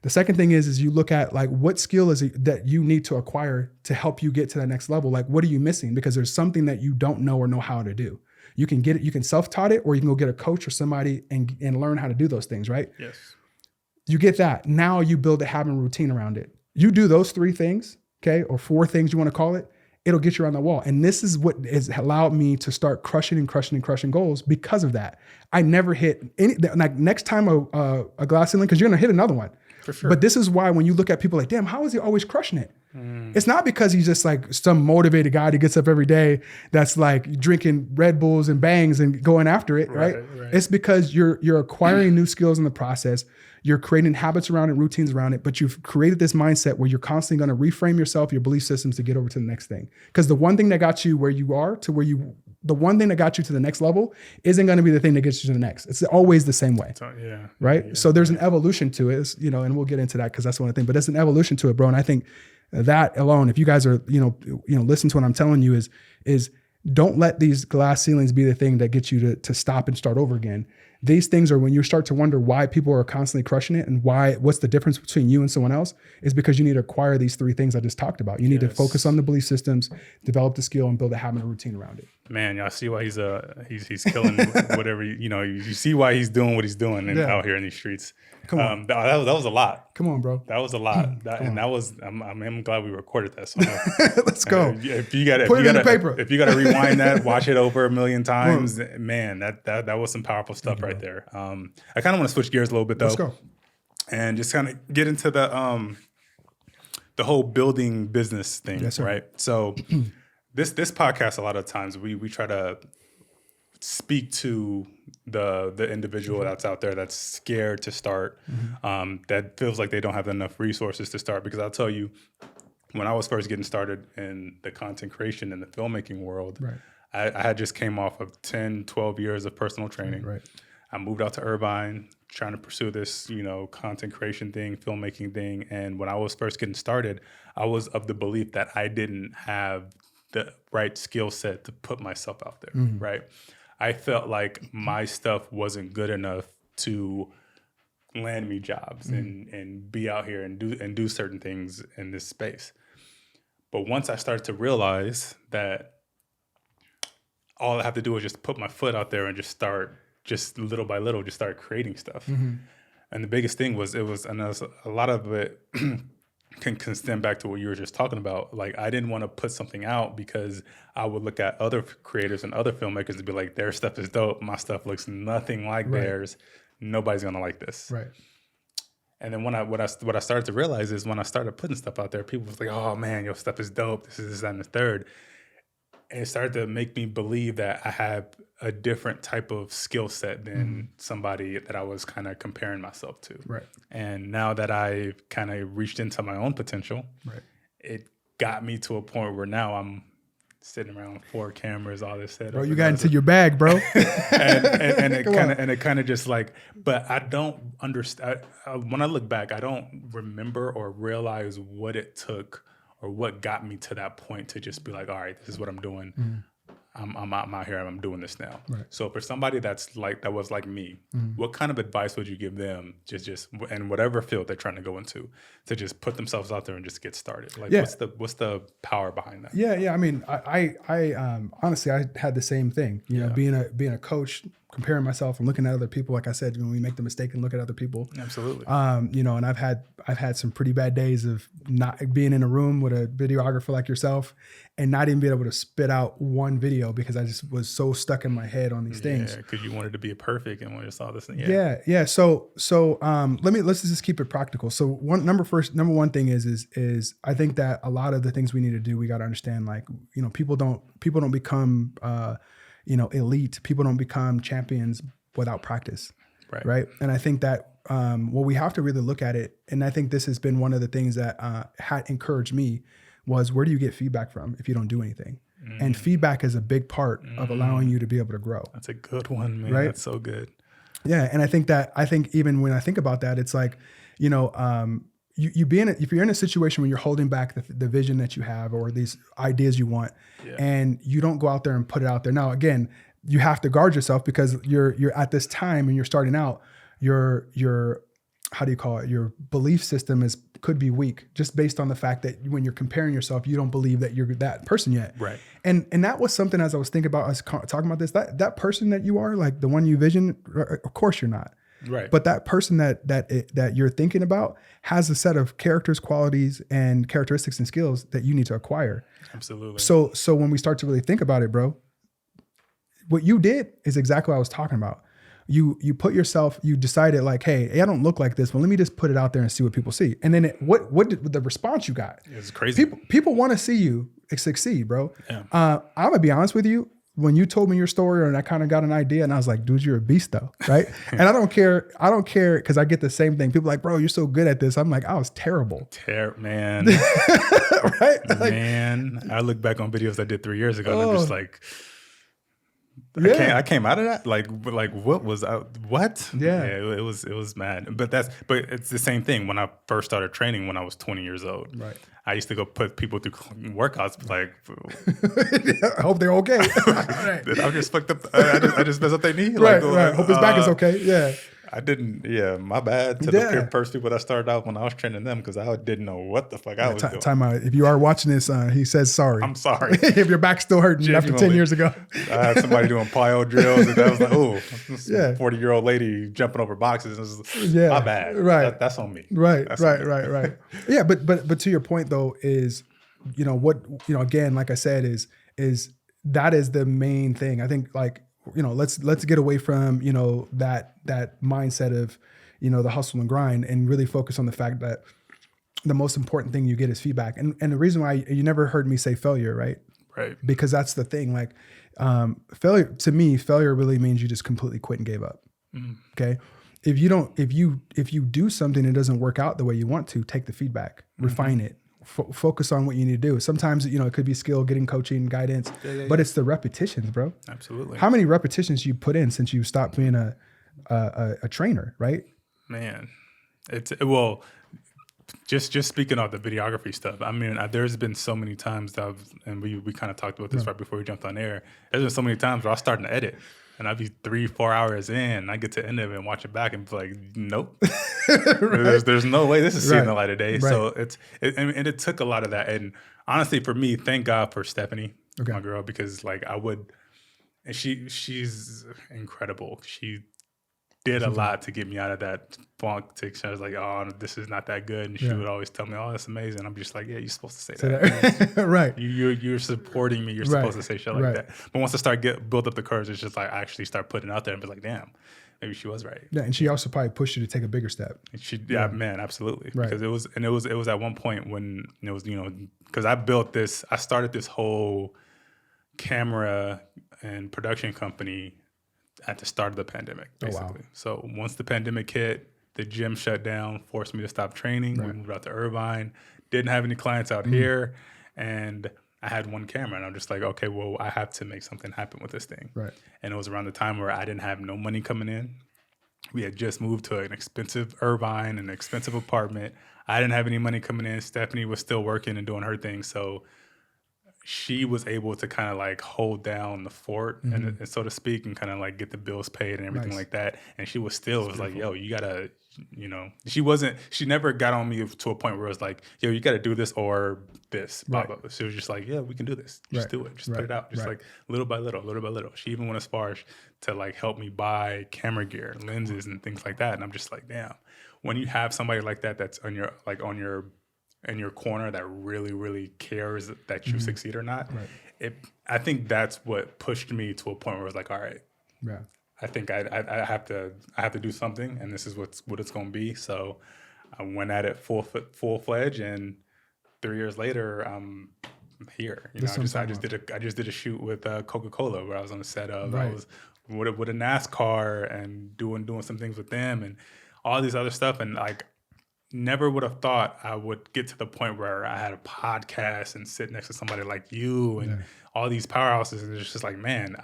The second thing is you look at like what skill is it that you need to acquire to help you get to that next level? Like what are you missing? Because there's something that you don't know or know how to do. You can get it, you can self-taught it, or you can go get a coach or somebody and learn how to do those things, right? Yes. You get that. Now you build a habit and routine around it. You do those 3 things, okay, or 4 things you want to call it, it'll get you around the wall. And this is what has allowed me to start crushing goals because of that. I never hit any, like next time a glass ceiling, because you're going to hit another one. For sure. But this is why when you look at people like, damn, how is he always crushing it? It's not because he's just like some motivated guy that gets up every day that's like drinking Red Bulls and bangs and going after it, right? It's because you're acquiring new skills in the process. You're creating habits around it, routines around it, but you've created this mindset where you're constantly going to reframe yourself, your belief systems to get over to the next thing. Because the one thing that got you where you are to where the one thing that got you to the next level isn't going to be the thing that gets you to the next. It's always the same way. Right. Yeah, so there's an evolution to it, and we'll get into that because that's one of the things, but there's an evolution to it, bro. And I think that alone, if you guys are, listen to what I'm telling you is don't let these glass ceilings be the thing that gets you to stop and start over again. These things are when you start to wonder why people are constantly crushing it and what's the difference between you and someone else is because you need to acquire these 3 things I just talked about. You need to focus on the belief systems, develop the skill, and build a habit and routine around it. Man, y'all see why he's killing whatever, you see why he's doing what he's doing out here in these streets. Come on. That was a lot. Come on, bro. That was a lot. I'm glad we recorded that. So let's go. If you got Put it in the paper. If you got to rewind that, watch it over 1,000,000 times, man, that was some powerful stuff right there. I kind of want to switch gears a little bit though. Let's go. And just kind of get into the whole building business thing, yes, sir. right? So this podcast, a lot of times we try to speak to the individual that's out there that's scared to start, that feels like they don't have enough resources to start. Because I'll tell you, when I was first getting started in the content creation and the filmmaking world, I had just came off of 10, 12 years of personal training. Right. I moved out to Irvine trying to pursue this, content creation thing, filmmaking thing. And when I was first getting started, I was of the belief that I didn't have the right skill set to put myself out there, right? I felt like my stuff wasn't good enough to land me jobs and be out here and do certain things in this space. But once I started to realize that all I have to do is just put my foot out there and just start, just little by little, just start creating stuff. And the biggest thing was, and a lot of it can stem back to what you were just talking about. Like, I didn't want to put something out because I would look at other creators and other filmmakers and be like, their stuff is dope. My stuff looks nothing like theirs. Nobody's going to like this. Right. And then what I started to realize is when I started putting stuff out there, people was like, oh man, your stuff is dope. This is this, that, and the third. And it started to make me believe that I have a different type of skill set than somebody that I was kind of comparing myself to. Right. And now that I've kind of reached into my own potential, it got me to a point where now I'm sitting around 4 cameras, all this setup. Bro, you got into your bag, bro. and it kind of just like, but I don't understand. When I look back, I don't remember or realize what it took or what got me to that point to just be like, all right, this is what I'm doing. Mm-hmm. I'm out here and I'm doing this now. Right. So for somebody that was like me, what kind of advice would you give them just in whatever field they're trying to go into to just put themselves out there and just get started? Like what's the power behind that? Yeah. I mean, I honestly, I had the same thing, you know, being a coach, comparing myself and looking at other people. Like I said, when we make the mistake and look at other people. Absolutely. You know, and I've had some pretty bad days of not being in a room with a videographer like yourself and not even being able to spit out one video because I just was so stuck in my head on these things. Yeah, because you wanted to be perfect and when you saw this thing. Yeah. So let's just keep it practical. So number one thing is I think that a lot of the things we need to do, we got to understand, like, you know, people don't become elite. People don't become champions without practice. Right. And I think that we have to really look at it. And I think this has been one of the things that had encouraged me was, where do you get feedback from if you don't do anything? And feedback is a big part of allowing you to be able to grow. That's a good one, man. Right? That's so good. Yeah. And I think even when I think about that, it's like, you know, if you're in a situation where you're holding back the vision that you have or these ideas you want, and you don't go out there and put it out there. Now, again, you have to guard yourself because you're at this time and you're starting out, your how do you call it? Your belief system could be weak just based on the fact that when you're comparing yourself, you don't believe that you're that person yet. Right. And that was something, as I was thinking about us talking about this, that person that you are, like the one you vision, of course you're not. Right. But that person that you're thinking about has a set of characters, qualities, and characteristics and skills that you need to acquire. Absolutely. So when we start to really think about it, bro, what you did is exactly what I was talking about. You put yourself, you decided like, hey, I don't look like this, but let me just put it out there and see what people see. And then what did the response you got? It's crazy. People want to see you succeed, bro. Yeah. I'm gonna be honest with you. When you told me your story and I kind of got an idea and I was like, dude, you're a beast though. Right. And I don't care. Cause I get the same thing. People are like, bro, you're so good at this. I'm like, I was terrible. Man. Right. Like, man. I look back on videos I did 3 years ago and I'm just like, I came out of that. Like what was what? Yeah. It was mad. But it's the same thing. When I first started training when I was 20 years old. Right. I used to go put people through workouts, like, I hope they're okay. I just fucked up. I just messed up their knee. Right. Hope his back is okay. Yeah. I didn't. Yeah, my bad to the first people that started out when I was training them because I didn't know what the fuck I was doing. Time out. If you are watching this, he says sorry. I'm sorry. If your back's still hurting after 10 years ago. I had somebody doing plyo drills and I was like, oh, 40-year-old lady jumping over boxes. My bad. Right. That's on me. Right. Yeah, but to your point though is, you know, what, you know, again, like I said, is that is the main thing. I think, like, you know, let's get away from, you know, that mindset of, you know, the hustle and grind and really focus on the fact that the most important thing you get is feedback. And the reason why you never heard me say failure, right? Right. Because that's the thing. Like, failure really means you just completely quit and gave up. Okay. If you do something that doesn't work out the way you want to, take the feedback, refine it, focus on what you need to do. Sometimes, you know, it could be skill, getting coaching, guidance, but it's the repetitions, bro. Absolutely. How many repetitions you put in since you stopped being a trainer, right? Man, just speaking of the videography stuff. I mean, there's been so many times that we kind of talked about this right before we jumped on air. There's been so many times where I was starting to edit and I'd be 3-4 hours in and I get to the end of it and watch it back and be like, nope, right? there's no way this is seeing the light of day. Right. So it took a lot of that. And honestly, for me, thank God for Stephanie, my girl, because like and she's incredible. She did a lot to get me out of that funk. I was like, oh, this is not that good. And she would always tell me, oh, that's amazing. I'm just like, yeah, you're supposed to say that. Right. You're supporting me. You're supposed to say shit like that. But once I start build up the courage, it's just like I actually start putting it out there and be like, damn, maybe she was right. Yeah, and she also probably pushed you to take a bigger step. Man, absolutely. Right. Because it was at one point when it was, you know, because I started this whole camera and production company at the start of the pandemic, basically. Oh, wow. So once the pandemic hit, the gym shut down, forced me to stop training. Right. We moved out to Irvine, didn't have any clients out here. And I had one camera, and I'm just like, okay, well, I have to make something happen with this thing. Right. And it was around the time where I didn't have no money coming in. We had just moved to an expensive Irvine, an expensive apartment. I didn't have any money coming in. Stephanie was still working and doing her thing. So she was able to kind of like hold down the fort, and so to speak, and kind of like get the bills paid and everything like that. And she was still was like, yo, you gotta, you know, she never got on me to a point where it was like, yo, you gotta do this or this. Blah, blah, blah. She was just like, yeah, we can do this. Just do it. Just put it out. Just like little by little, little by little. She even went as far as to like help me buy camera gear, lenses, and things like that. And I'm just like, damn, when you have somebody like that that's on your in your corner that really, really cares that you succeed or not, I think that's what pushed me to a point where I was like, all right, I think I have to do something, and this is what it's going to be. So I went at it full fledged, and 3 years later, I'm here. You know, I just did a shoot with Coca-Cola where I was on the set of. I was with a NASCAR and doing some things with them and all these other stuff, and like. Never would have thought I would get to the point where I had a podcast and sit next to somebody like you and all these powerhouses. And it's just like, man,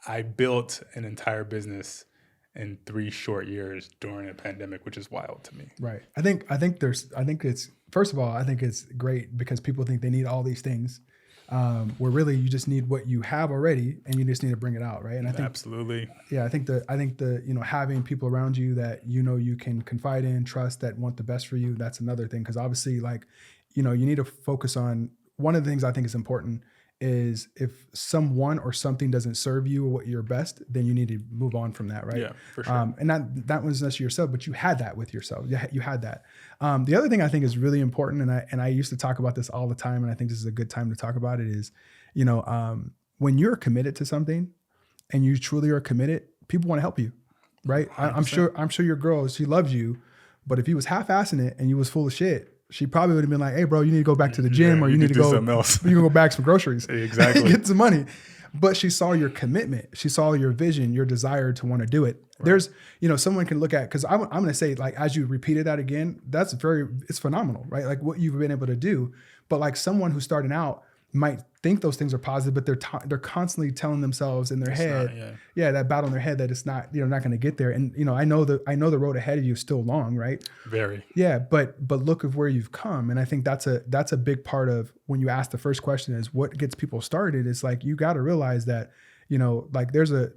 I built an entire business in 3 short years during a pandemic, which is wild to me. Right. I think it's, first of all, I think it's great because people think they need all these things. Where really you just need what you have already and you just need to bring it out. Right. And I think absolutely. Yeah. I think the, you know, having people around you that, you know, you can confide in, trust, that want the best for you. That's another thing. Cause obviously like, you know, you need to focus on one of the things I think is important is if someone or something doesn't serve you what you're best, then you need to move on from that. Right. Yeah, for sure. And that wasn't necessarily yourself, but you had that with yourself. You had that. The other thing I think is really important, and I used to talk about this all the time, and I think this is a good time to talk about it is, you know, when you're committed to something and you truly are committed, people want to help you. Right. I'm sure your girl, she loves you, but if he was half-assing it and you was full of shit, she probably would have been like, hey, bro, you need to go back to the gym or you need to go something else. You can go back some groceries. Exactly. Get some money. But she saw your commitment. She saw your vision, your desire to want to do it. Right. There's, you know, someone can look at, because I'm going to say, like, as you repeated that again, it's phenomenal, right? Like what you've been able to do. But like someone who's starting out might think those things are positive, but they're constantly telling themselves in their head, that battle in their head that it's not, you know, not going to get there. And, you know, I know the road ahead of you is still long, right? Very. Yeah. But look at where you've come. And I think that's a big part of when you ask the first question is what gets people started. It's like, you got to realize that, you know, like the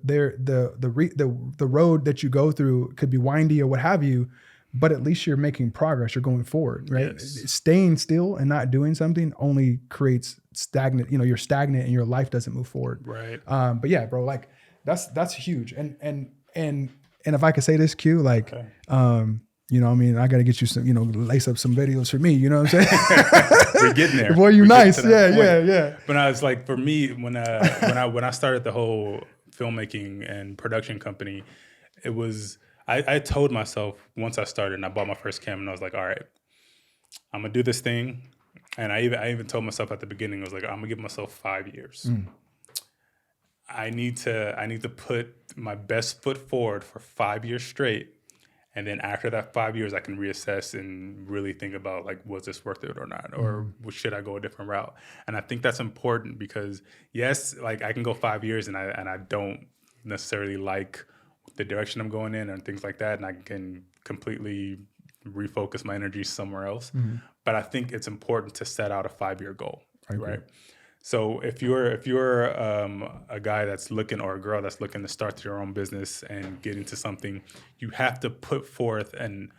road that you go through could be windy or what have you, but at least you're making progress. You're going forward, right? Yes. Staying still and not doing something only creates stagnant. You know, you're stagnant and your life doesn't move forward. Right. But yeah, bro, like that's huge. And if I could say this, Q, like, okay. You know, I mean, I got to get you some, you know, lace up some videos for me. You know what I'm saying? We're getting there. Boy, you nice. Yeah. But I was like, for me, when I started the whole filmmaking and production company, it was. I told myself once I started and I bought my first camera and I was like, all right, I'm going to do this thing. And I even told myself at the beginning, I was like, I'm going to give myself 5 years. I need to put my best foot forward for 5 years straight. And then after that 5 years, I can reassess and really think about like, was this worth it or not? Or should I go a different route? And I think that's important because yes, like I can go 5 years and I don't necessarily like the direction I'm going in and things like that. And I can completely refocus my energy somewhere else. But I think it's important to set out a 5-year goal, right? So if you're a guy that's looking or a girl that's looking to start their own business and get into something, you have to put forth and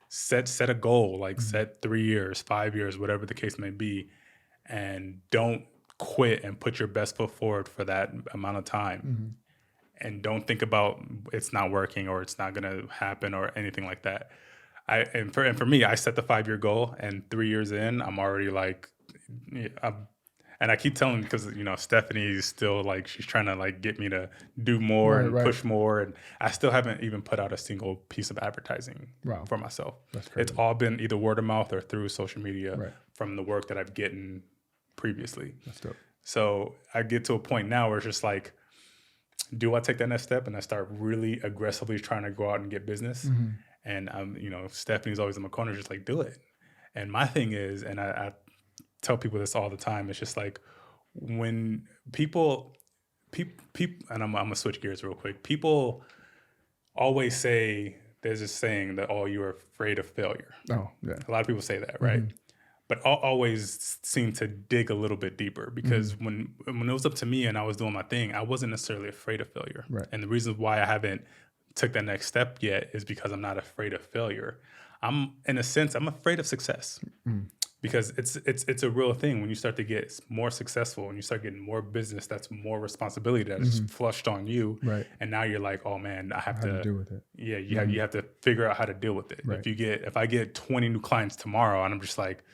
set a goal, like set 3 years, 5 years, whatever the case may be, and don't quit and put your best foot forward for that amount of time. And don't think about it's not working or it's not going to happen or anything like that. And for me, I set the 5-year goal, and 3 years in, I'm already like, and I keep telling because you know Stephanie's still like she's trying to like get me to do more and push more, and I still haven't even put out a single piece of advertising for myself. That's crazy. It's all been either word of mouth or through social media from the work that I've gotten previously. That's dope. So I get to a point now where it's just like, do I take that next step and I start really aggressively trying to go out and get business? And you know, Stephanie's always in my corner, just like, do it. And my thing is, and I tell people this all the time, it's just like, when people, and I'm gonna switch gears real quick. People always say, there's this saying that, oh, you're afraid of failure. Oh, yeah. A lot of people say that, right? But I always seem to dig a little bit deeper, because when it was up to me and I was doing my thing, I wasn't necessarily afraid of failure. Right. And the reason why I haven't took that next step yet is because I'm not afraid of failure. In a sense, I'm afraid of success. Because it's a real thing. When you start to get more successful and you start getting more business, that's more responsibility that is flushed on you. Right. And now you're like, oh man, I have to deal with it. Yeah, you have to figure out how to deal with it. Right. If I get 20 new clients tomorrow and I'm just like,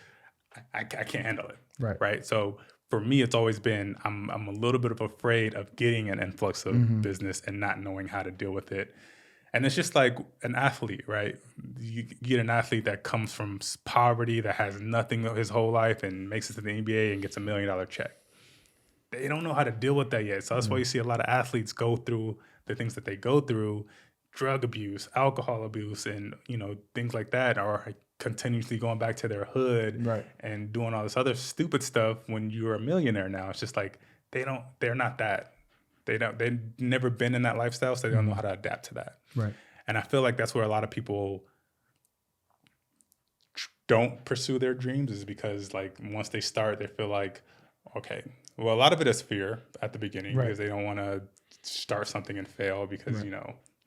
I can't handle it. Right. So for me, it's always been, I'm a little bit of afraid of getting an influx of business and not knowing how to deal with it. And it's just like an athlete, right? You get an athlete that comes from poverty, that has nothing his whole life and makes it to the NBA and gets $1 million check. They don't know how to deal with that yet. So that's why you see a lot of athletes go through the things that they go through, drug abuse, alcohol abuse, and things like that, or continuously going back to their hood and doing all this other stupid stuff. When you're a millionaire now, it's just like they're not that. They've never been in that lifestyle, so they don't know how to adapt to that. Right. And I feel like that's where a lot of people don't pursue their dreams, is because like once they start, they feel like, okay, well, a lot of it is fear at the beginning, because they don't want to start something and fail, because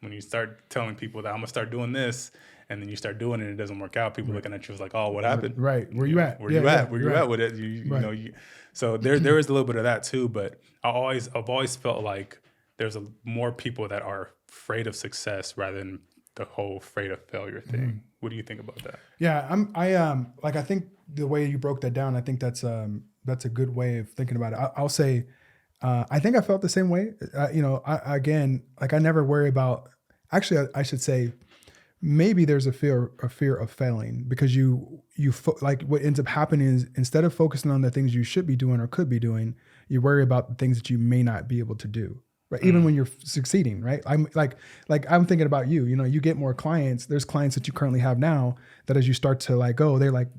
when you start telling people that I'm gonna start doing this, and then you start doing it and it doesn't work out, people looking at you like, oh, what happened? Right. Where you at? Where you at with it? So there is a little bit of that too, but I've always felt like there's more people that are afraid of success rather than the whole afraid of failure thing. What do you think about that? Yeah, I think the way you broke that down, I think that's a good way of thinking about it. I'll say, I think I felt the same way. I never worry about. Actually, I should say, maybe there's a fear of failing, because what ends up happening is, instead of focusing on the things you should be doing or could be doing, you worry about the things that you may not be able to do. Right. Even when you're succeeding, right? I'm I'm thinking about you, you get more clients. There's clients that you currently have now that as you start to go, they're like,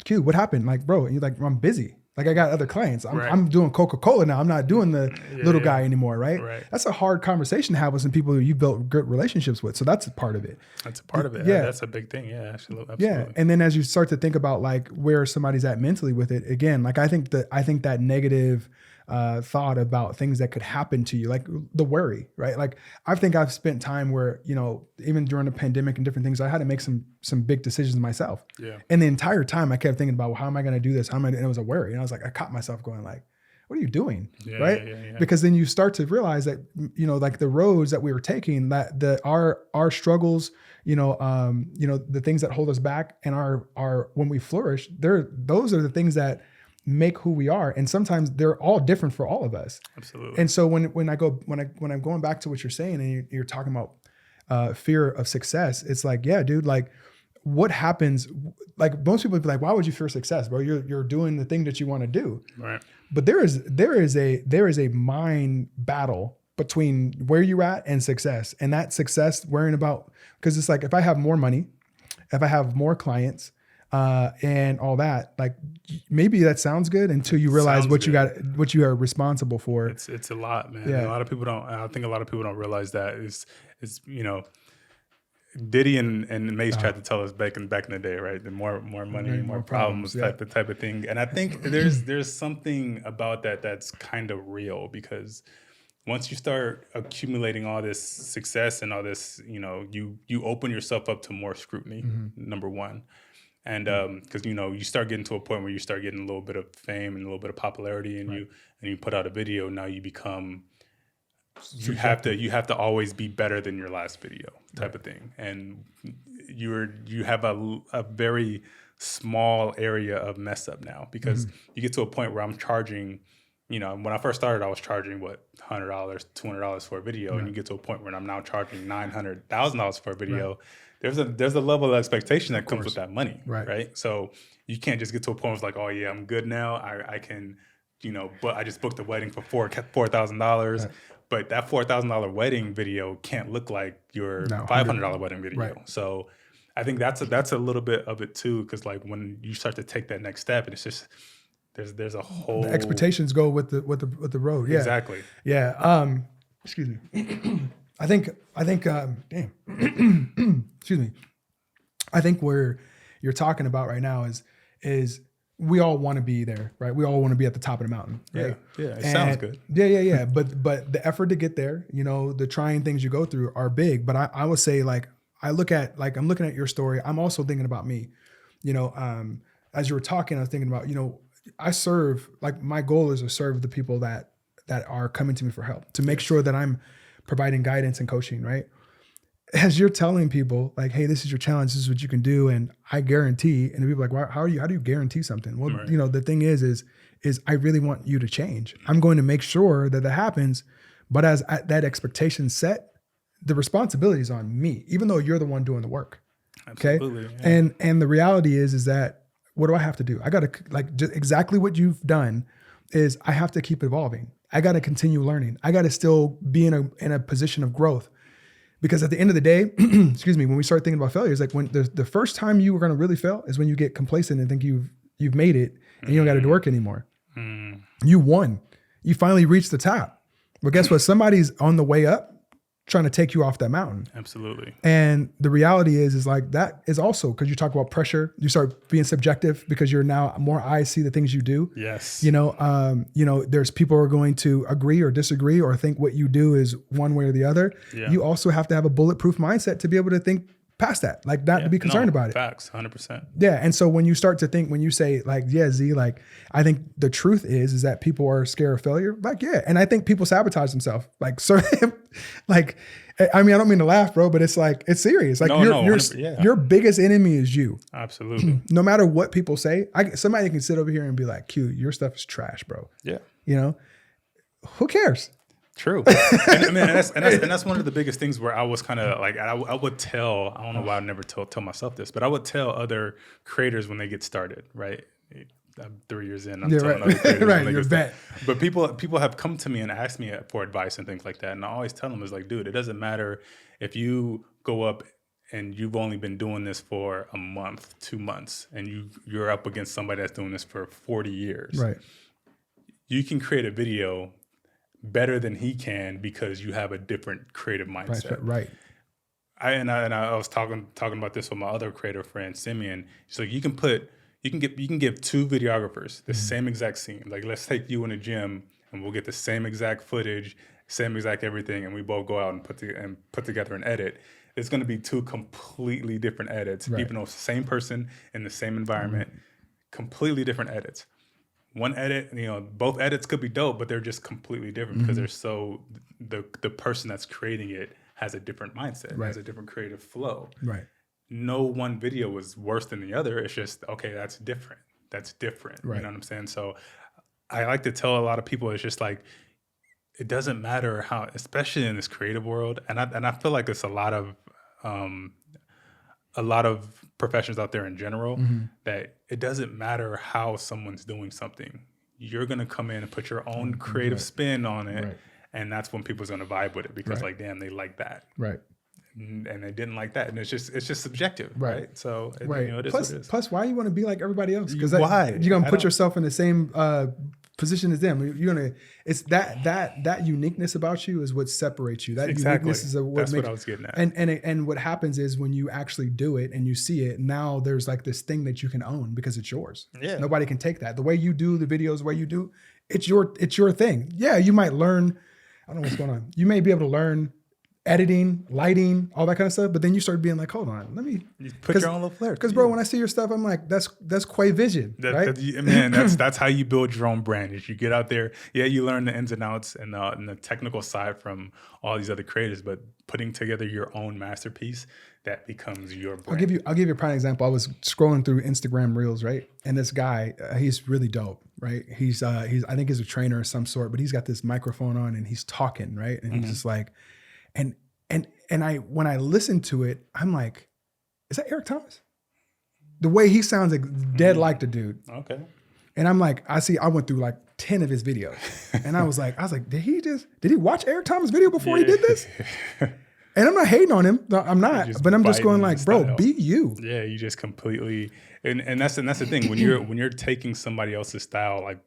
Q, what happened? Like, bro, and you're like, I'm busy. Like, I got other clients. I'm doing Coca-Cola now. I'm not doing the little guy anymore, right? That's a hard conversation to have with some people who you built good relationships with. So that's a part of it. That's a part of it. Yeah. That's a big thing. Yeah, absolutely. Yeah. And then as you start to think about where somebody's at mentally with it, again, I think that negative thought about things that could happen to you, like the worry, right? Like, I think I've spent time where, even during the pandemic and different things, I had to make some big decisions myself. Yeah. And the entire time I kept thinking about, well, how am I going to do this? And it was a worry. And I was like, I caught myself going like, what are you doing? Right. Yeah. Because then you start to realize that, like the roads that we were taking, that our struggles, the things that hold us back and our when we flourish, those are the things that make who we are. And sometimes they're all different for all of us. Absolutely. And so when I'm going back to what you're saying, and you're talking about fear of success, it's like, yeah, dude, like what happens? Like, most people would be like, why would you fear success, bro? You're doing the thing that you want to do. Right. But there is a mind battle between where you're at and success. And that success, worrying about, because it's like, if I have more money, if I have more clients, and all that, like, maybe that sounds good until you realize what you are responsible for. It's a lot, man. Yeah. A lot of people don't. I think a lot of people don't realize that is Diddy and Mace tried to tell us back in the day, right? The more money, more problems, the type of thing. And I think there's something about that that's kind of real, because once you start accumulating all this success and all this, you open yourself up to more scrutiny. Number one. And because you start getting to a point where you start getting a little bit of fame and a little bit of popularity, and you put out a video, now you become you have to always be better than your last video type of thing, and you have a very small area of mess up now, because you get to a point where I'm charging. When I first started, I was charging $100, $200 for a video, and you get to a point where I'm now charging $900, $1,000 for a video. Right. There's a level of expectation that comes with that money, right? So you can't just get to a point where it's like, oh yeah, I'm good now. I can, but I just booked a wedding for $4,000, but that $4,000 wedding video can't look like your $500 wedding video. Right. So I think that's a little bit of it too, because like when you start to take that next step, and it's just There's a whole, the expectations go with the road. Yeah. Exactly. Yeah. Excuse me. I think damn. Excuse me. I think where you're talking about right now is we all want to be there, right? We all want to be at the top of the mountain, right? Yeah. It sounds good. Yeah. But the effort to get there, the trying things you go through are big. But I would say, like, I'm looking at your story. I'm also thinking about me, as you were talking, I was thinking about, I serve, like, my goal is to serve the people that are coming to me for help, to make sure that I'm providing guidance and coaching, right? As you're telling people, like, hey, this is your challenge, this is what you can do, and I guarantee, and people are like, how do you guarantee something? Well, right. The thing is I really want you to change. I'm going to make sure that happens, but as that expectation set, the responsibility is on me, even though you're the one doing the work. Absolutely, okay. Yeah. And the reality is that, what do I have to do? I got to, like, just exactly what you've done is I have to keep evolving. I got to continue learning. I got to still be in a position of growth. Because at the end of the day, excuse me, when we start thinking about failure, it's like when the first time you were going to really fail is when you get complacent and think you've made it and you don't got to do work anymore. You won. You finally reached the top. But guess what? Somebody's on the way up trying to take you off that mountain. Absolutely. And the reality is like, that is also, because you talk about pressure, you start being subjective because you're now more eyes see the things you do. Yes. There's people who are going to agree or disagree or think what you do is one way or the other. Yeah. You also have to have a bulletproof mindset to be able to think past that, like, not to be concerned about it. Facts, 100%. Yeah. And so when you start to think, when you say, like, yeah, Z, like, I think the truth is that people are scared of failure. Like, yeah. And I think people sabotage themselves. Like, so, like, I mean, I don't mean to laugh, bro, but it's like, it's serious. Like, your biggest enemy is you. Absolutely. No matter what people say, somebody can sit over here and be like, Q, your stuff is trash, bro. Yeah. Who cares? True. and that's one of the biggest things where I was kind of like, I would tell, I don't know why I never tell myself this, but I would tell other creators when they get started, right? I'm 3 years in, I'm telling other creators right, when they you're get vet. started. But people have come to me and asked me for advice and things like that. And I always tell them, is like, dude, it doesn't matter if you go up and you've only been doing this for a month, 2 months, and you're up against somebody that's doing this for 40 years. Right. You can create a video better than he can because you have a different creative mindset. Right. I was talking about this with my other creator friend, Simeon. He's like, you can give two videographers the same exact scene. Like, let's take you in a gym and we'll get the same exact footage, same exact everything, and we both go out and put together an edit. It's going to be two completely different edits, even though it's the same person in the same environment, completely different edits. One edit, both edits could be dope, but they're just completely different because they're the person that's creating it has a different mindset, has a different creative flow. Right. No one video is worse than the other. It's just, okay, that's different. Right. You know what I'm saying? So I like to tell a lot of people, it's just like, it doesn't matter how, especially in this creative world, and I feel like it's a lot of professions out there in general, that it doesn't matter how someone's doing something. You're going to come in and put your own creative spin on it. And that's when people's going to vibe with it because like, damn, they like that. Right. And they didn't like that. And it's just subjective. Right. So it is what it is. Plus, why you want to be like everybody else? Because why? You're going to put yourself in the same position as them. It's that uniqueness about you is what separates you. That uniqueness is what I was getting at. And what happens is when you actually do it and you see it, now there's like this thing that you can own because it's yours. Yeah. Nobody can take that. The way you do the videos, the way you do, it's your thing. Yeah, you might learn, I don't know what's going on. You may be able to learn editing, lighting, all that kind of stuff. But then you start being like, hold on, let me put your own little flair. Because bro, when I see your stuff, I'm like, that's Quay Vision, right? That's how you build your own brand. Is you get out there, you learn the ins and outs and the technical side from all these other creators, but putting together your own masterpiece, that becomes your brand. I'll give you a prime example. I was scrolling through Instagram Reels, right? And this guy, he's really dope, right? He's I think he's a trainer of some sort, but he's got this microphone on and he's talking, right? And he's just like, and when I listen to it, I'm like, is that Eric Thomas? The way he sounds like dead like the dude. Okay. And I'm like, I went through like 10 of his videos. And I was like, did he watch Eric Thomas' video before he did this? And I'm not hating on him. I'm not, but I'm just going like, bro, be you. Yeah, you just completely, and that's the thing when you're taking somebody else's style like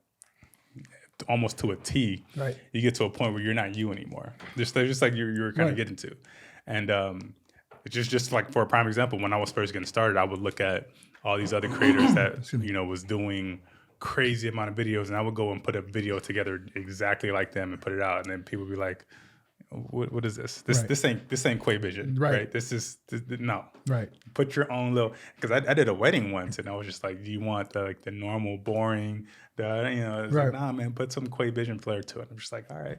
almost to a T, right? You get to a point where you're not you anymore. Just like you're kind of getting to, and just like for a prime example, when I was first getting started, I would look at all these other creators that was doing crazy amount of videos, and I would go and put a video together exactly like them and put it out, and then people would be like, what is this? This ain't Quay Vision, right? This no, right? Put your own little, because I did a wedding once, and I was just like, do you want the normal boring, like, nah, man, put some Quay Vision flair to it. I'm just like, all right,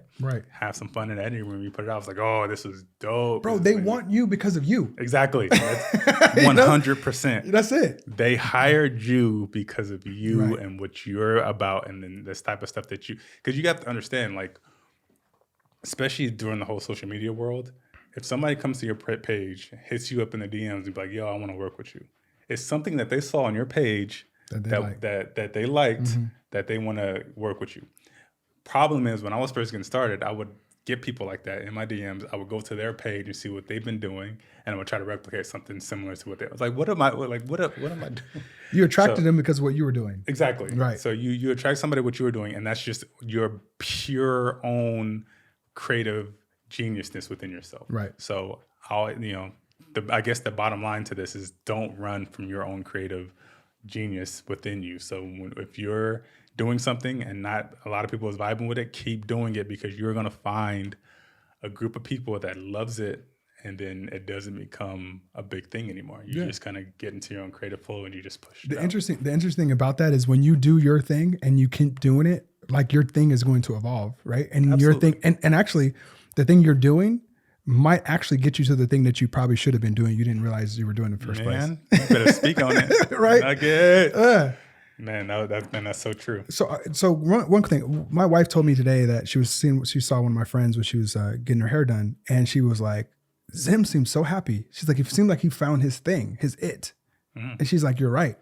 have some fun in the editing room. You put it out, I was like, oh, this is dope, bro. They want you because of you, exactly. 100%. That's it. They hired you because of you and what you're about, and then this type of stuff that because you got to understand, like, especially during the whole social media world, if somebody comes to your page, hits you up in the DMs, and be like, yo, I want to work with you. It's something that they saw on your page that they liked, that they want to work with you. Problem is, when I was first getting started, I would get people like that in my DMs. I would go to their page and see what they've been doing, and I would try to replicate something similar to what they. I was like, what am I doing? You attracted them because of what you were doing. Exactly. Right. So you attract somebody what you were doing, and that's just your pure own creative geniusness within yourself. Right. So I guess the bottom line to this is don't run from your own creative genius within you. So if you're doing something and not a lot of people is vibing with it, keep doing it, because you're going to find a group of people that loves it, and then it doesn't become a big thing anymore. You just kind of get into your own creative flow, and you just push it out. The interesting thing about that is when you do your thing and you keep doing it, like, your thing is going to evolve, right? And Absolutely. Your thing, and actually the thing you're doing might actually get you to the thing that you probably should have been doing. You didn't realize you were doing in the first place. You better speak on it. Right? Nugget. Man, that's so true. So one thing, my wife told me today that she saw one of my friends when she was getting her hair done, and she was like, Zim seems so happy. She's like, it seemed like he found his thing, his it. And she's like, you're right.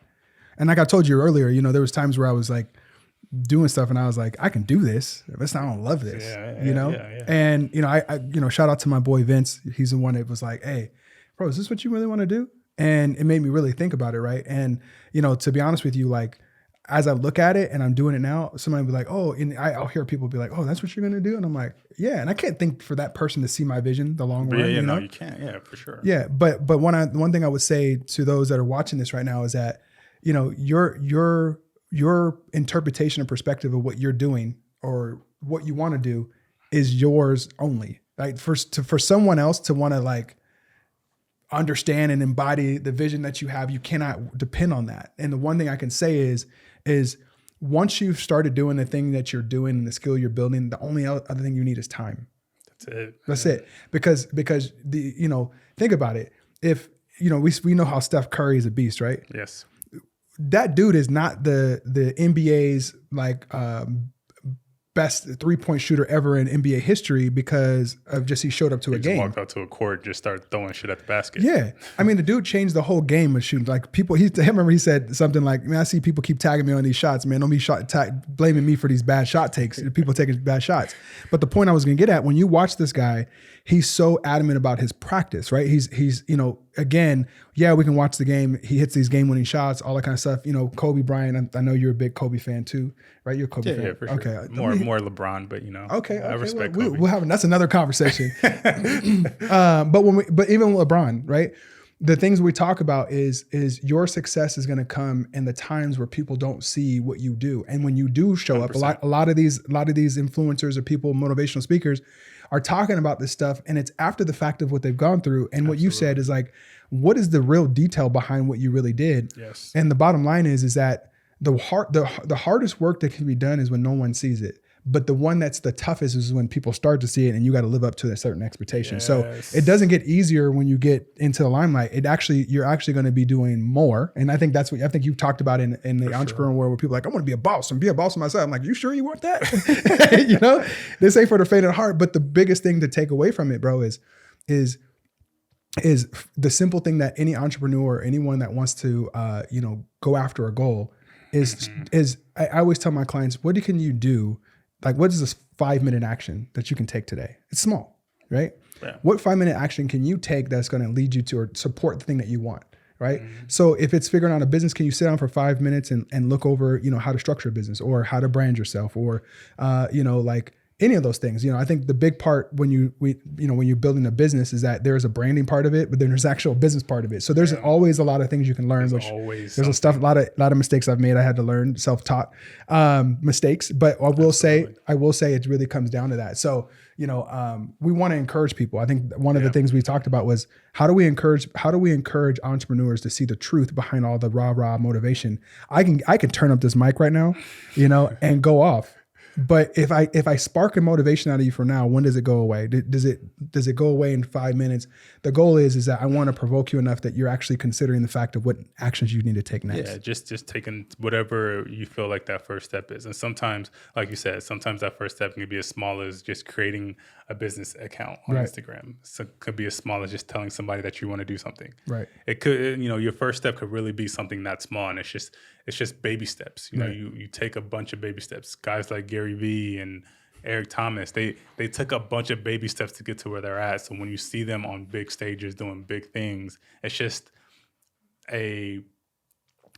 And like I told you earlier, there was times where I was like doing stuff and I was like, I can do this. I don't love this, Yeah. And, I shout out to my boy, Vince. He's the one that was like, hey, bro, is this what you really want to do? And it made me really think about it. Right. And, to be honest with you, like, as I look at it and I'm doing it now, somebody will be like, oh, and I'll hear people be like, oh, that's what you're going to do. And I'm like, yeah. And I can't think for that person to see my vision the long run. No, you can't. Yeah, for sure. Yeah. But one thing I would say to those that are watching this right now is that, your interpretation and perspective of what you're doing or what you want to do is yours only. Like, for someone else to want to like understand and embody the vision that you have, you cannot depend on that. And the one thing I can say is once you've started doing the thing that you're doing and the skill you're building, the only other thing you need is time. That's it. Because think about it. If, we know how Steph Curry is a beast, right? Yes. That dude is not the NBA's like best 3-point shooter ever in NBA history because of just he showed up to a game. He walked out to a court, just started throwing shit at the basket. Yeah. I mean, the dude changed the whole game of shooting. Like, people, I remember he said something like, man, I see people keep tagging me on these shots, man. Don't be blaming me for these bad shot takes. People taking bad shots. But the point I was going to get at, when you watch this guy, he's so adamant about his practice, right? He's again, yeah, we can watch the game. He hits these game-winning shots, all that kind of stuff. Kobe Bryant, I know you're a big Kobe fan too, right? You're a Kobe fan. Yeah, for sure. Okay. More LeBron, but Okay. I respect Kobe. We'll have, that's another conversation. But even with LeBron, right? The things we talk about is your success is going to come in the times where people don't see what you do. And when you do show 100%. Up, a lot of these influencers or people, motivational speakers, are talking about this stuff, and it's after the fact of what they've gone through. And what you said is like, what is the real detail behind what you really did? Yes. And the bottom line is that the hardest work that can be done is when no one sees it. But the one that's the toughest is when people start to see it, and you got to live up to a certain expectation. Yes. So it doesn't get easier when you get into the limelight. You're actually going to be doing more. And I think that's what you've talked about in the entrepreneurial world, where people are like, I want to be a boss and be a boss of myself. I'm like, you sure you want that? This ain't for the faint of heart. But the biggest thing to take away from it, bro, is the simple thing that any entrepreneur, anyone that wants to, go after a goal is I always tell my clients, what can you do? Like, what is this 5-minute action that you can take today? It's small, right? Yeah. What 5-minute action can you take that's going to lead you to or support the thing that you want? Right. So if it's figuring out a business, can you sit down for 5 minutes and look over, how to structure a business or how to brand yourself or, like any of those things? I think the big part when you're building a business is that there's a branding part of it, but then there's actual business part of it. So there's always a lot of things you can learn, there's a lot of mistakes I've made. I had to learn self-taught mistakes, but I will say it really comes down to that. So, we want to encourage people. I think one of the things we talked about was how do we encourage entrepreneurs to see the truth behind all the rah motivation? I can turn up this mic right now, and go off. But if I spark a motivation out of you for now, when does it go away? Does it go away in 5 minutes? The goal is that I want to provoke you enough that you're actually considering the fact of what actions you need to take next. Yeah, just taking whatever you feel like that first step is. And sometimes, like you said, sometimes that first step can be as small as just creating a business account on Instagram. So it could be as small as just telling somebody that you want to do something. Right. It could, your first step could really be something that small, and it's just baby steps. You take a bunch of baby steps. Guys like Gary Vee and Eric Thomas, they took a bunch of baby steps to get to where they're at. So when you see them on big stages doing big things, it's just a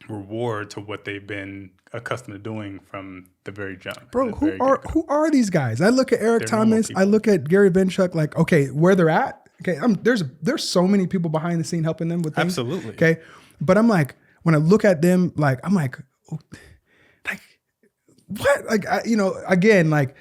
reward to what they've been accustomed to doing from the very jump. Bro, who are these guys? I look at Eric Thomas, I look at Gary Vaynerchuk, like, okay, where they're at. Okay, there's so many people behind the scene helping them with things. Absolutely. Okay, but I'm like, when I look at them, like, I'm like what? Like, again, like,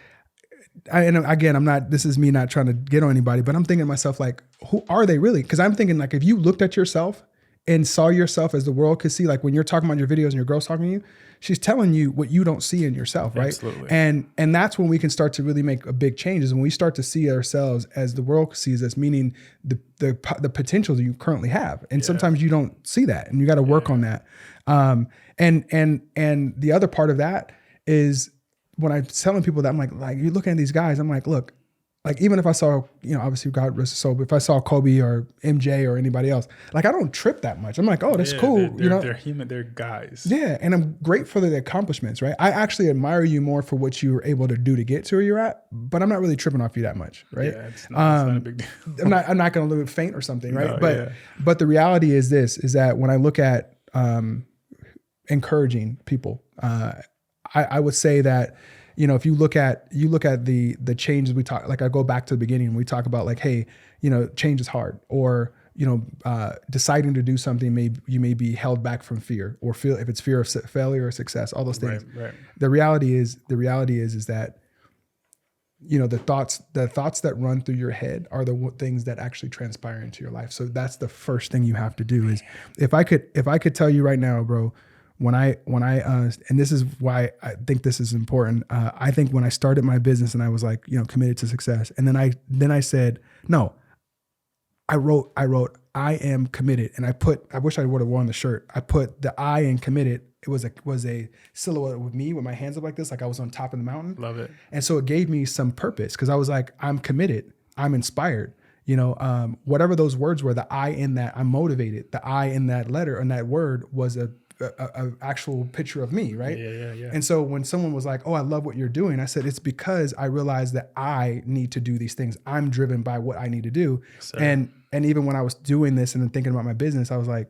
I'm not, this is me not trying to get on anybody, but I'm thinking to myself, like, who are they really? Because I'm thinking, like, if you looked at yourself and saw yourself as the world could see, like when you're talking about your videos and your girl's talking to you, she's telling you what you don't see in yourself, right? Absolutely. And that's when we can start to really make a big change, is when we start to see ourselves as the world sees us, meaning the potential that you currently have. And sometimes you don't see that, and you got to work on that. And the other part of that is when I'm telling people that, I'm like, you're looking at these guys, I'm like, look, like, even if I saw, obviously God rest his soul, but if I saw Kobe or MJ or anybody else, like, I don't trip that much. I'm like, oh, that's cool. They're human. They're guys. Yeah. And I'm grateful for the accomplishments, right? I actually admire you more for what you were able to do to get to where you're at, but I'm not really tripping off you that much, right? Yeah, it's not a big deal. I'm not going to look faint or something, right? No, but the reality is that when I look at encouraging people, I would say that, if you look at the changes we talk, like I go back to the beginning and we talk about, like, hey, change is hard, or, deciding to do something, you may be held back from fear, or if it's fear of failure or success, all those things. Right. The reality is that, the thoughts that run through your head are the things that actually transpire into your life. So that's the first thing you have to do. Is if I could tell you right now, bro, when I and this is why I think this is important. I think when I started my business and I was like, committed to success, and then I said, no, I wrote, I am committed. And I wish I would have worn the shirt. I put the I in committed. It was a silhouette with me with my hands up like this, like I was on top of the mountain. Love it. And so it gave me some purpose, because I was like, I'm committed. I'm inspired. Whatever those words were, the I in that, I'm motivated. The I in that letter and that word was a actual picture of me, right? Yeah. And so when someone was like, oh, I love what you're doing, I said, it's because I realized that I need to do these things. I'm driven by what I need to do. So, and even when I was doing this and then thinking about my business, I was like,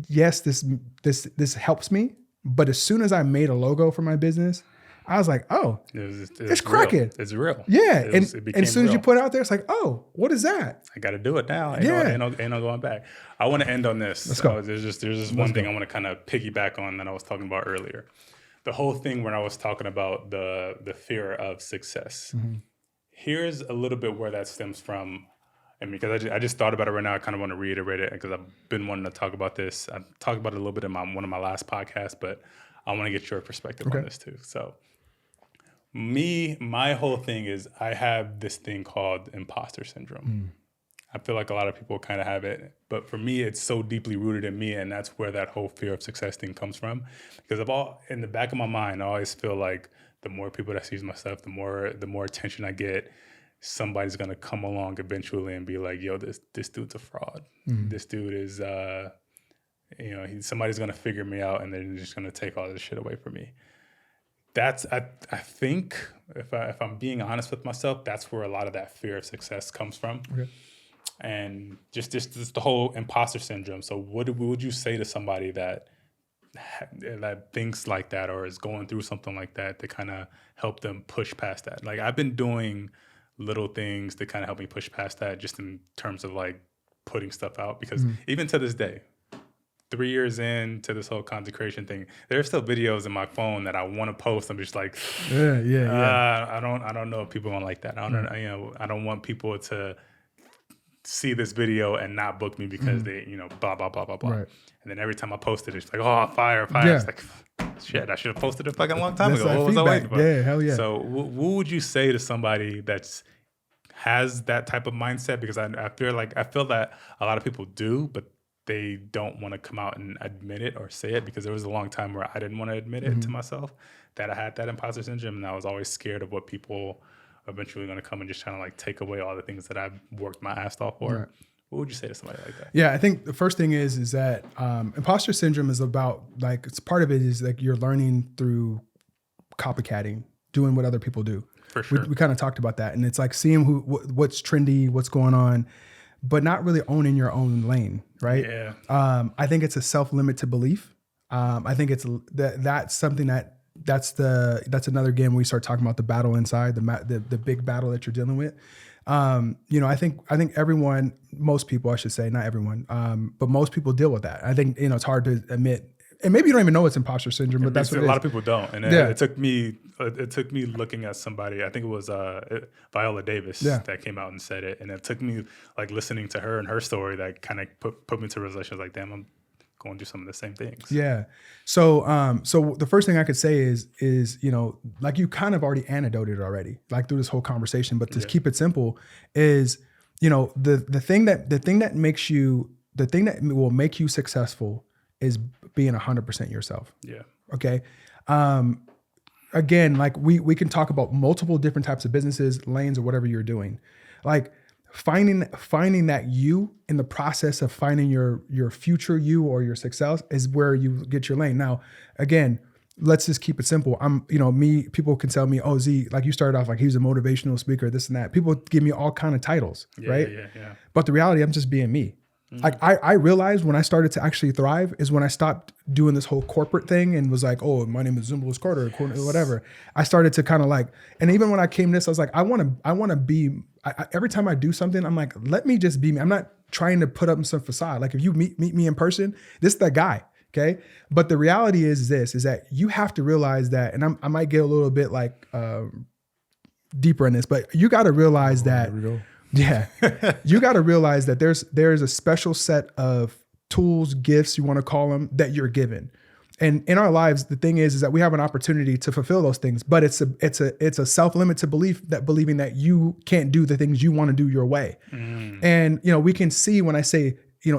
yes, this helps me. But as soon as I made a logo for my business, I was like, oh, it's cracking. It's real. Yeah. And as soon as you put it out there, it's like, oh, what is that? I got to do it now. Ain't no going back. I want to end on this. Let's go. There's just one thing I want to kind of piggyback on that I was talking about earlier. The whole thing when I was talking about the fear of success. Mm-hmm. Here's a little bit where that stems from. And because I just thought about it right now, I kind of want to reiterate it because I've been wanting to talk about this. I talked about it a little bit in one of my last podcasts, but I want to get your perspective on this too. So my whole thing is I have this thing called imposter syndrome. I feel like a lot of people kind of have it, but for me, it's so deeply rooted in me, and that's where that whole fear of success thing comes from. Because in the back of my mind, I always feel like the more people that sees my stuff, the more attention I get, somebody's gonna come along eventually and be like, "Yo, this dude's a fraud. This dude is, somebody's gonna figure me out, and they're just gonna take all this shit away from me." I think if I'm being honest with myself, that's where a lot of that fear of success comes from. Okay. And just the whole imposter syndrome. So what would you say to somebody that thinks like that or is going through something like that to kind of help them push past that? Like, I've been doing little things to kind of help me push past that, just in terms of like putting stuff out, because even to this day, 3 years into this whole consecration thing, there's still videos in my phone that I want to post. I'm just like, I don't know if people want like that. I don't want people to see this video and not book me because they, blah, blah, blah, blah, blah. Right. And then every time I post it, it's like, oh, fire. Yeah. It's like, shit, I should have posted it fucking long time ago. What was I waiting for? Yeah, hell yeah. So what would you say to somebody has that type of mindset? Because I feel that a lot of people do, but they don't want to come out and admit it or say it, because there was a long time where I didn't want to admit it to myself that I had that imposter syndrome, and I was always scared of what people eventually going to come and just trying to like take away all the things that I've worked my ass off for. Right. What would you say to somebody like that? Yeah, I think the first thing is that imposter syndrome is about, like, it's part of it is like you're learning through copycatting, doing what other people do. For sure. We kind of talked about that, and it's like seeing what's trendy, what's going on, but not really owning your own lane, right? Yeah. I think it's a self-limit to belief. I think it's that's something that's another game where we start talking about the battle inside, the big battle that you're dealing with. I think everyone, most people, I should say, not everyone, but most people deal with that. I think, it's hard to admit, and maybe you don't even know it's imposter syndrome, but that's what a lot of people don't. And it took me looking at somebody, I think it was Viola Davis that came out and said it. And it took me like listening to her and her story that kind of put me to a realization, like, damn, I'm going through some of the same things. Yeah. So the first thing I could say is, like, you kind of already anecdoted already, like, through this whole conversation, but to keep it simple is, the thing that will make you successful is being 100% yourself. Yeah. Okay. Again, like, we can talk about multiple different types of businesses, lanes, or whatever you're doing. Like, finding that you in the process of finding your future you or your success is where you get your lane. Now, again, let's just keep it simple. People can tell me, oh, Z, like, you started off like he was a motivational speaker, this and that. People give me all kind of titles, right? Yeah. But the reality, I'm just being me. Like, I realized when I started to actually thrive is when I stopped doing this whole corporate thing and was like, oh, my name is Zim Carter, whatever. I started to kind of like, and even when I came to this, I was like, I want to be, every time I do something, I'm like, let me just be me. I'm not trying to put up some facade. Like, if you meet me in person, this is that guy. Okay. But the reality is that you have to realize that, and I might get a little bit like deeper in this, but you got to realize that. Here we go. Yeah. You got to realize that there's a special set of tools, gifts, you want to call them, that you're given. And in our lives, the thing is that we have an opportunity to fulfill those things, but it's a self-limit to believing that you can't do the things you want to do your way. And, we can see when I say,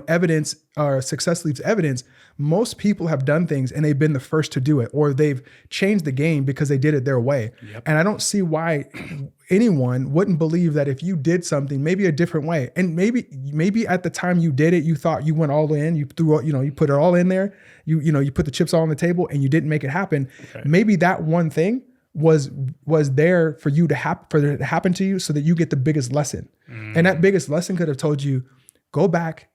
evidence or success leaves evidence, most people have done things and they've been the first to do it, or they've changed the game because they did it their way. Yep. And I don't see why anyone wouldn't believe that if you did something maybe a different way, and maybe at the time you did it, you thought you went all in, you threw, you put it all in there, you put the chips all on the table and you didn't make it happen. Okay. Maybe that one thing was there for you to happen to you so that you get the biggest lesson. And that biggest lesson could have told you, go back,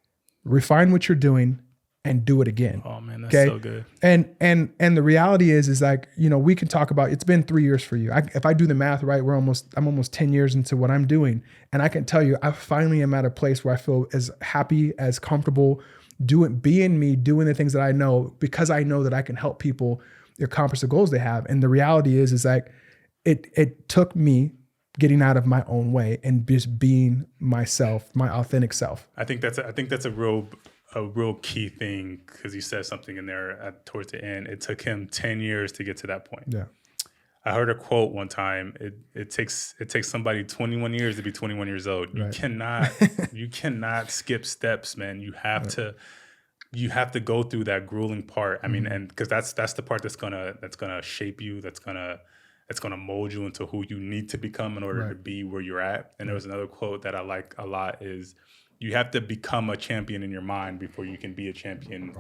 refine what you're doing, and do it again. Oh man, that's so good. And the reality is like, we can talk about, it's been 3 years for you. If I do the math right, I'm almost 10 years into what I'm doing. And I can tell you, I finally am at a place where I feel as happy, as comfortable being me, doing the things that I know, because I know that I can help people accomplish the goals they have. And the reality is like, it took me getting out of my own way and just being myself, my authentic self. I think that's a real key thing, because you said something in there towards the end. It took him 10 years to get to that point. Yeah. I heard a quote one time. It takes somebody 21 years to be 21 years old. Right. You cannot skip steps, man. You have to go through that grueling part. I mean, and because that's the part that's gonna shape you. That's gonna mold you into who you need to become in order to be where you're at. And there was another quote that I like a lot is, you have to become a champion in your mind before you can be a champion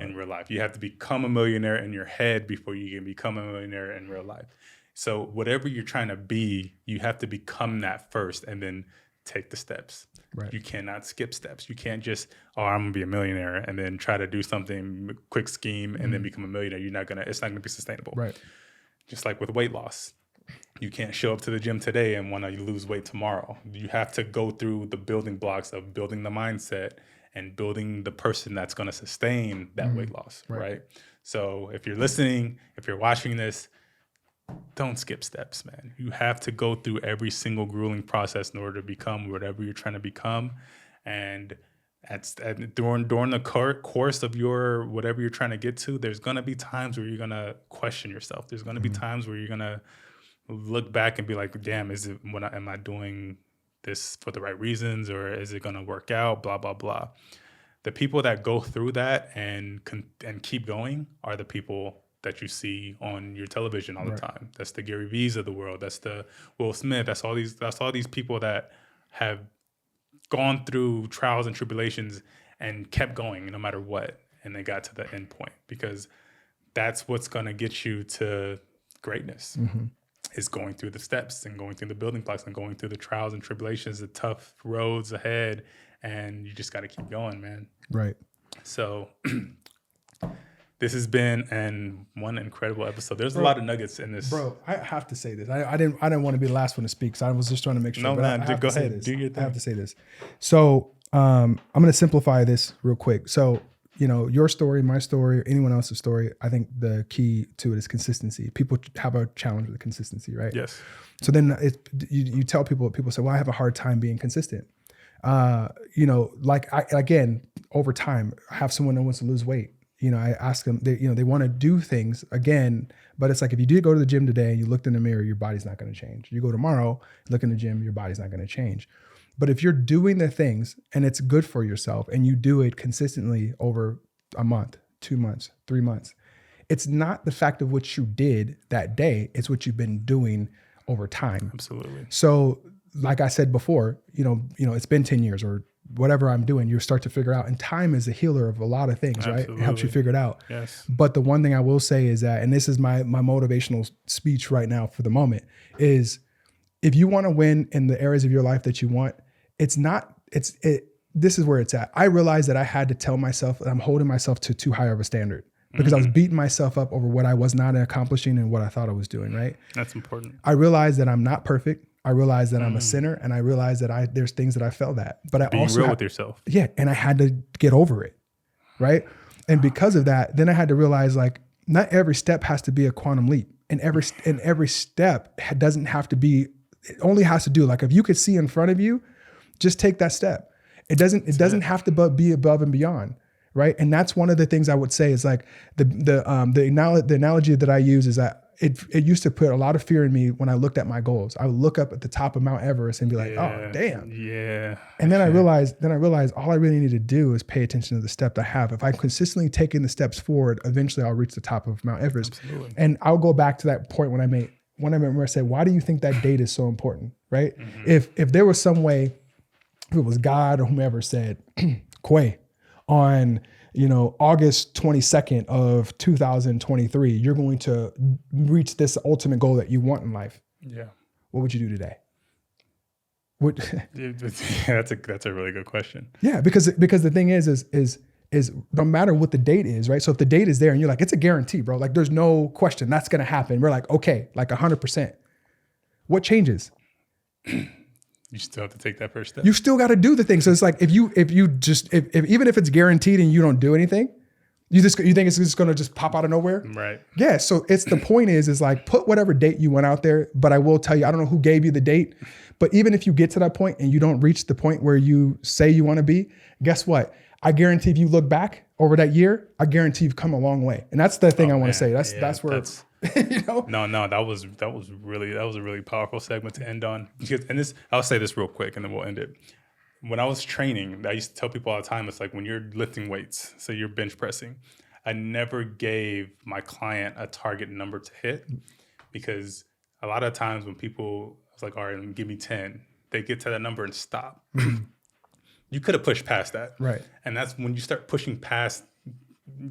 in real life. You have to become a millionaire in your head before you can become a millionaire in real life. So whatever you're trying to be, you have to become that first and then take the steps. Right. You cannot skip steps. You can't just, I'm gonna be a millionaire and then try to do something, quick scheme, and then become a millionaire. It's not gonna be sustainable. Right. Just like with weight loss. You can't show up to the gym today and want to lose weight tomorrow. You have to go through the building blocks of building the mindset and building the person that's going to sustain that weight loss, right? So if you're listening, if you're watching this, don't skip steps, man. You have to go through every single grueling process in order to become whatever you're trying to become. And during the course of your whatever you're trying to get to, there's going to be times where you're going to question yourself. There's going to be times where you're going to look back and be like, damn, am I doing this for the right reasons, or is it going to work out? Blah, blah, blah. The people that go through that and keep going are the people that you see on your television all the time. That's the Gary V's of the world. That's the Will Smith. That's all these people that have gone through trials and tribulations and kept going no matter what. And they got to the end point, because that's what's going to get you to greatness. Is going through the steps and going through the building blocks and going through the trials and tribulations, the tough roads ahead, and you just got to keep going, man. Right. So this has been one incredible episode. There's a lot of nuggets in this. Bro, I have to say this. I didn't want to be the last one to speak, so I was just trying to make sure. No, man, go ahead. Do your thing. I have to say this. So I'm going to simplify this real quick. So, your story, my story, or anyone else's story, I think the key to it is consistency. People have a challenge with consistency, right? Yes. So then you tell people say, well, I have a hard time being consistent. Again, over time, I have someone that wants to lose weight. I ask them, they want to do things again, but it's like, if you do go to the gym today and you looked in the mirror, your body's not going to change. You go tomorrow, look in the gym, your body's not going to change. But if you're doing the things and it's good for yourself and you do it consistently over a month, 2 months, 3 months, it's not the fact of what you did that day, it's what you've been doing over time. Absolutely. So like I said before, it's been 10 years or whatever I'm doing, you start to figure out, and time is a healer of a lot of things, right? It helps you figure it out. Yes. But the one thing I will say is that, and this is my motivational speech right now for the moment, is if you want to win in the areas of your life that you want, this is where it's at. I realized that I had to tell myself that I'm holding myself to too high of a standard, because I was beating myself up over what I was not accomplishing and what I thought I was doing, right? That's important. I realized that I'm not perfect. I realized that I'm a sinner, and I realized that there's things that I failed at. But I also real with yourself. Yeah, and I had to get over it, right? And because of that, then I had to realize, like, not every step has to be a quantum leap, and every step doesn't have to be. It only has to do, like, if you could see in front of you, just take that step. It doesn't have to be above and beyond, right? And that's one of the things I would say is, like, the analogy that I use is that it used to put a lot of fear in me when I looked at my goals. I would look up at the top of Mount Everest and be like, oh, damn. Yeah. And then I realized all I really need to do is pay attention to the step I have. If I'm consistently taking the steps forward, eventually I'll reach the top of Mount Everest. Absolutely. And I'll go back to that point when I said, why do you think that date is so important, right? If there was some way, if it was God or whomever said, Quay, on August 22nd of 2023, you're going to reach this ultimate goal that you want in life. Yeah. What would you do today? That's a really good question. Yeah, because the thing is no matter what the date is, right? So if the date is there and you're like, it's a guarantee, bro, like there's no question that's going to happen. We're like, okay, like 100%. What changes? You still have to take that first step. You still got to do the thing. So it's like, if even if it's guaranteed and you don't do anything, you think it's just going to just pop out of nowhere? Right. Yeah. So it's the point is like, put whatever date you went out there, but I will tell you, I don't know who gave you the date, but even if you get to that point and you don't reach the point where you say you want to be, guess what? I guarantee if you look back over that year, I guarantee you've come a long way. And that's the thing I want to say. That's where No, that was a really powerful segment to end on. And I'll say this real quick and then we'll end it. When I was training, I used to tell people all the time, it's like when you're lifting weights, so you're bench pressing, I never gave my client a target number to hit, because a lot of times when people, I was like, all right, give me 10, they get to that number and stop. You could have pushed past that. Right. And that's when you start pushing past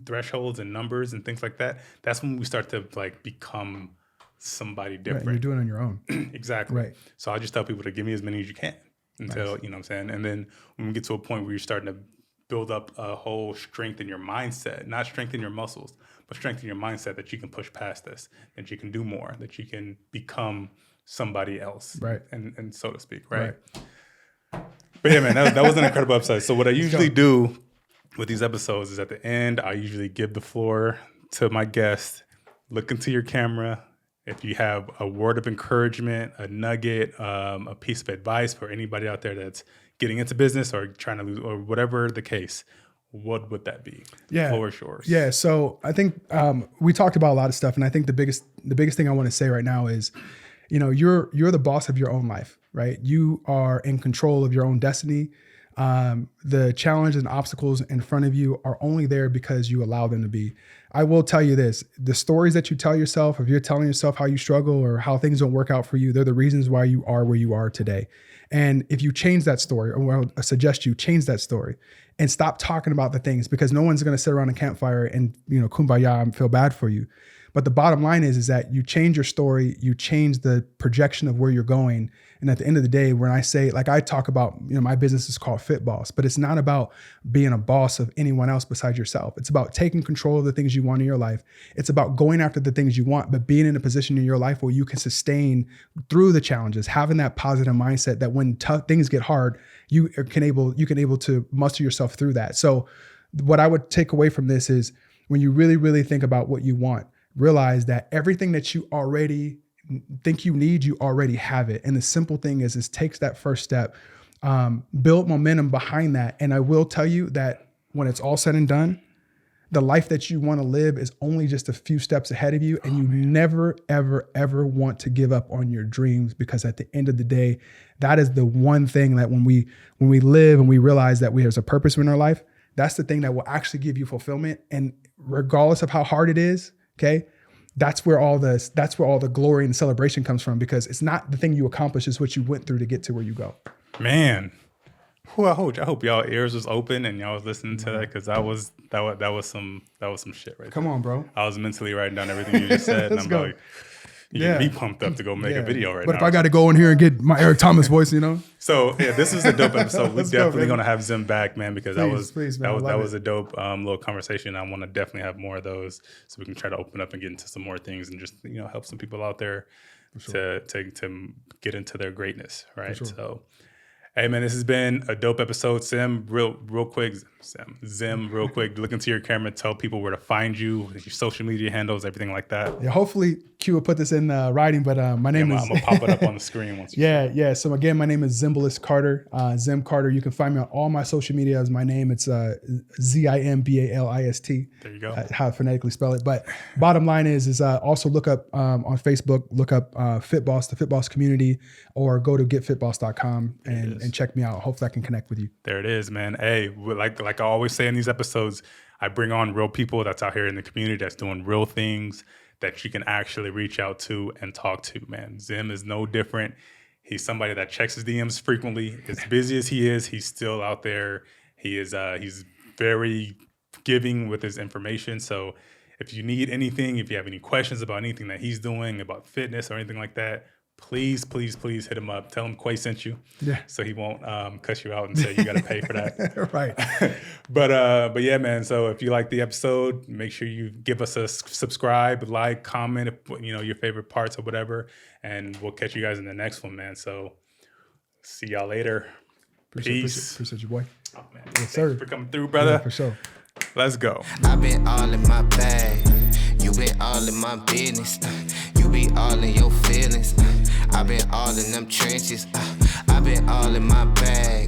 thresholds and numbers and things like that. That's when we start to like become somebody different. Right, you're doing it on your own. Exactly. Right. So I just tell people to give me as many as you can until, you know what I'm saying? And then when we get to a point where you're starting to build up a whole strength in your mindset, not strength in your muscles, but strength in your mindset that you can push past this, that you can do more, that you can become somebody else. Right. And so to speak. Right. But yeah, man, that was an incredible episode. So what I usually do with these episodes is at the end, I usually give the floor to my guest, look into your camera. If you have a word of encouragement, a nugget, a piece of advice for anybody out there that's getting into business or trying to lose, or whatever the case, what would that be? Yeah. Floor is yours. Yeah. So I think we talked about a lot of stuff, and I think the biggest thing I want to say right now is, you know, you're the boss of your own life, right? You are in control of your own destiny. The challenges and obstacles in front of you are only there because you allow them to be. I will tell you this, the stories that you tell yourself, if you're telling yourself how you struggle or how things don't work out for you, they're the reasons why you are where you are today. And if you change that story, or I suggest you change that story and stop talking about the things, because no one's going to sit around a campfire and, you know, kumbaya and feel bad for you. But the bottom line is that you change your story, you change the projection of where you're going. And at the end of the day, when I say, like I talk about, you know, my business is called Fit Boss, but it's not about being a boss of anyone else besides yourself. It's about taking control of the things you want in your life. It's about going after the things you want, but being in a position in your life where you can sustain through the challenges, having that positive mindset that when things get hard, you can able to muster yourself through that. So what I would take away from this is when you really, really think about what you want, realize that everything that you already think you need, you already have it. And the simple thing is takes that first step, build momentum behind that. And I will tell you that when it's all said and done, the life that you want to live is only just a few steps ahead of you. And you never, ever, ever want to give up on your dreams, because at the end of the day, that is the one thing that when we live and we realize that there's a purpose in our life, that's the thing that will actually give you fulfillment. And regardless of how hard it is, okay, that's where all the glory and celebration comes from, because it's not the thing you accomplish, it's what you went through to get to where you go. Man, I hope y'all ears was open and y'all was listening to that, because that was some shit right Come there. on, bro. I was mentally writing down everything you just said, and I'm like, you get me pumped up to go make a video right now. But if I got to go in here and get my Eric Thomas voice, you know? So yeah, this is a dope episode. We're definitely gonna have Zim back, man, because that was a dope little conversation. I want to definitely have more of those, so we can try to open up and get into some more things and just, you know, help some people out there to get into their greatness, right? Sure. So, hey man, this has been a dope episode. Zim, real quick, look into your camera, tell people where to find you, your social media handles, everything like that. Yeah, hopefully Q will put this in writing, but my name is... I'm going to pop it up on the screen once. Yeah. So again, my name is Zimbalist Carter, Zim Carter. You can find me on all my social media as my name. It's Zimbalist. There you go. How I phonetically spell it. But bottom line is also look up on Facebook, look up Fit Boss, the Fit Boss community, or go to getfitboss.com and check me out. Hopefully I can connect with you. There it is, man. Hey, like I always say in these episodes, I bring on real people that's out here in the community that's doing real things that you can actually reach out to and talk to, man. Zim is no different. He's somebody that checks his DMs frequently. As busy as he is, he's still out there. He's very giving with his information. So if you need anything, if you have any questions about anything that he's doing, about fitness or anything like that, please hit him up. Tell him Quay sent you. Yeah. So he won't cuss you out and say you got to pay for that. Right. But yeah, man. So if you like the episode, make sure you give us a subscribe, like, comment, if, you know, your favorite parts or whatever, and we'll catch you guys in the next one, man. So see y'all later. Peace. Appreciate you, boy. Oh man. Yes, sir. Thanks for coming through, brother. Yeah, for sure. Let's go. I've been all in my bag. You been all in my business. You be all in your feelings. I've been all in them trenches. I've been all in my bag.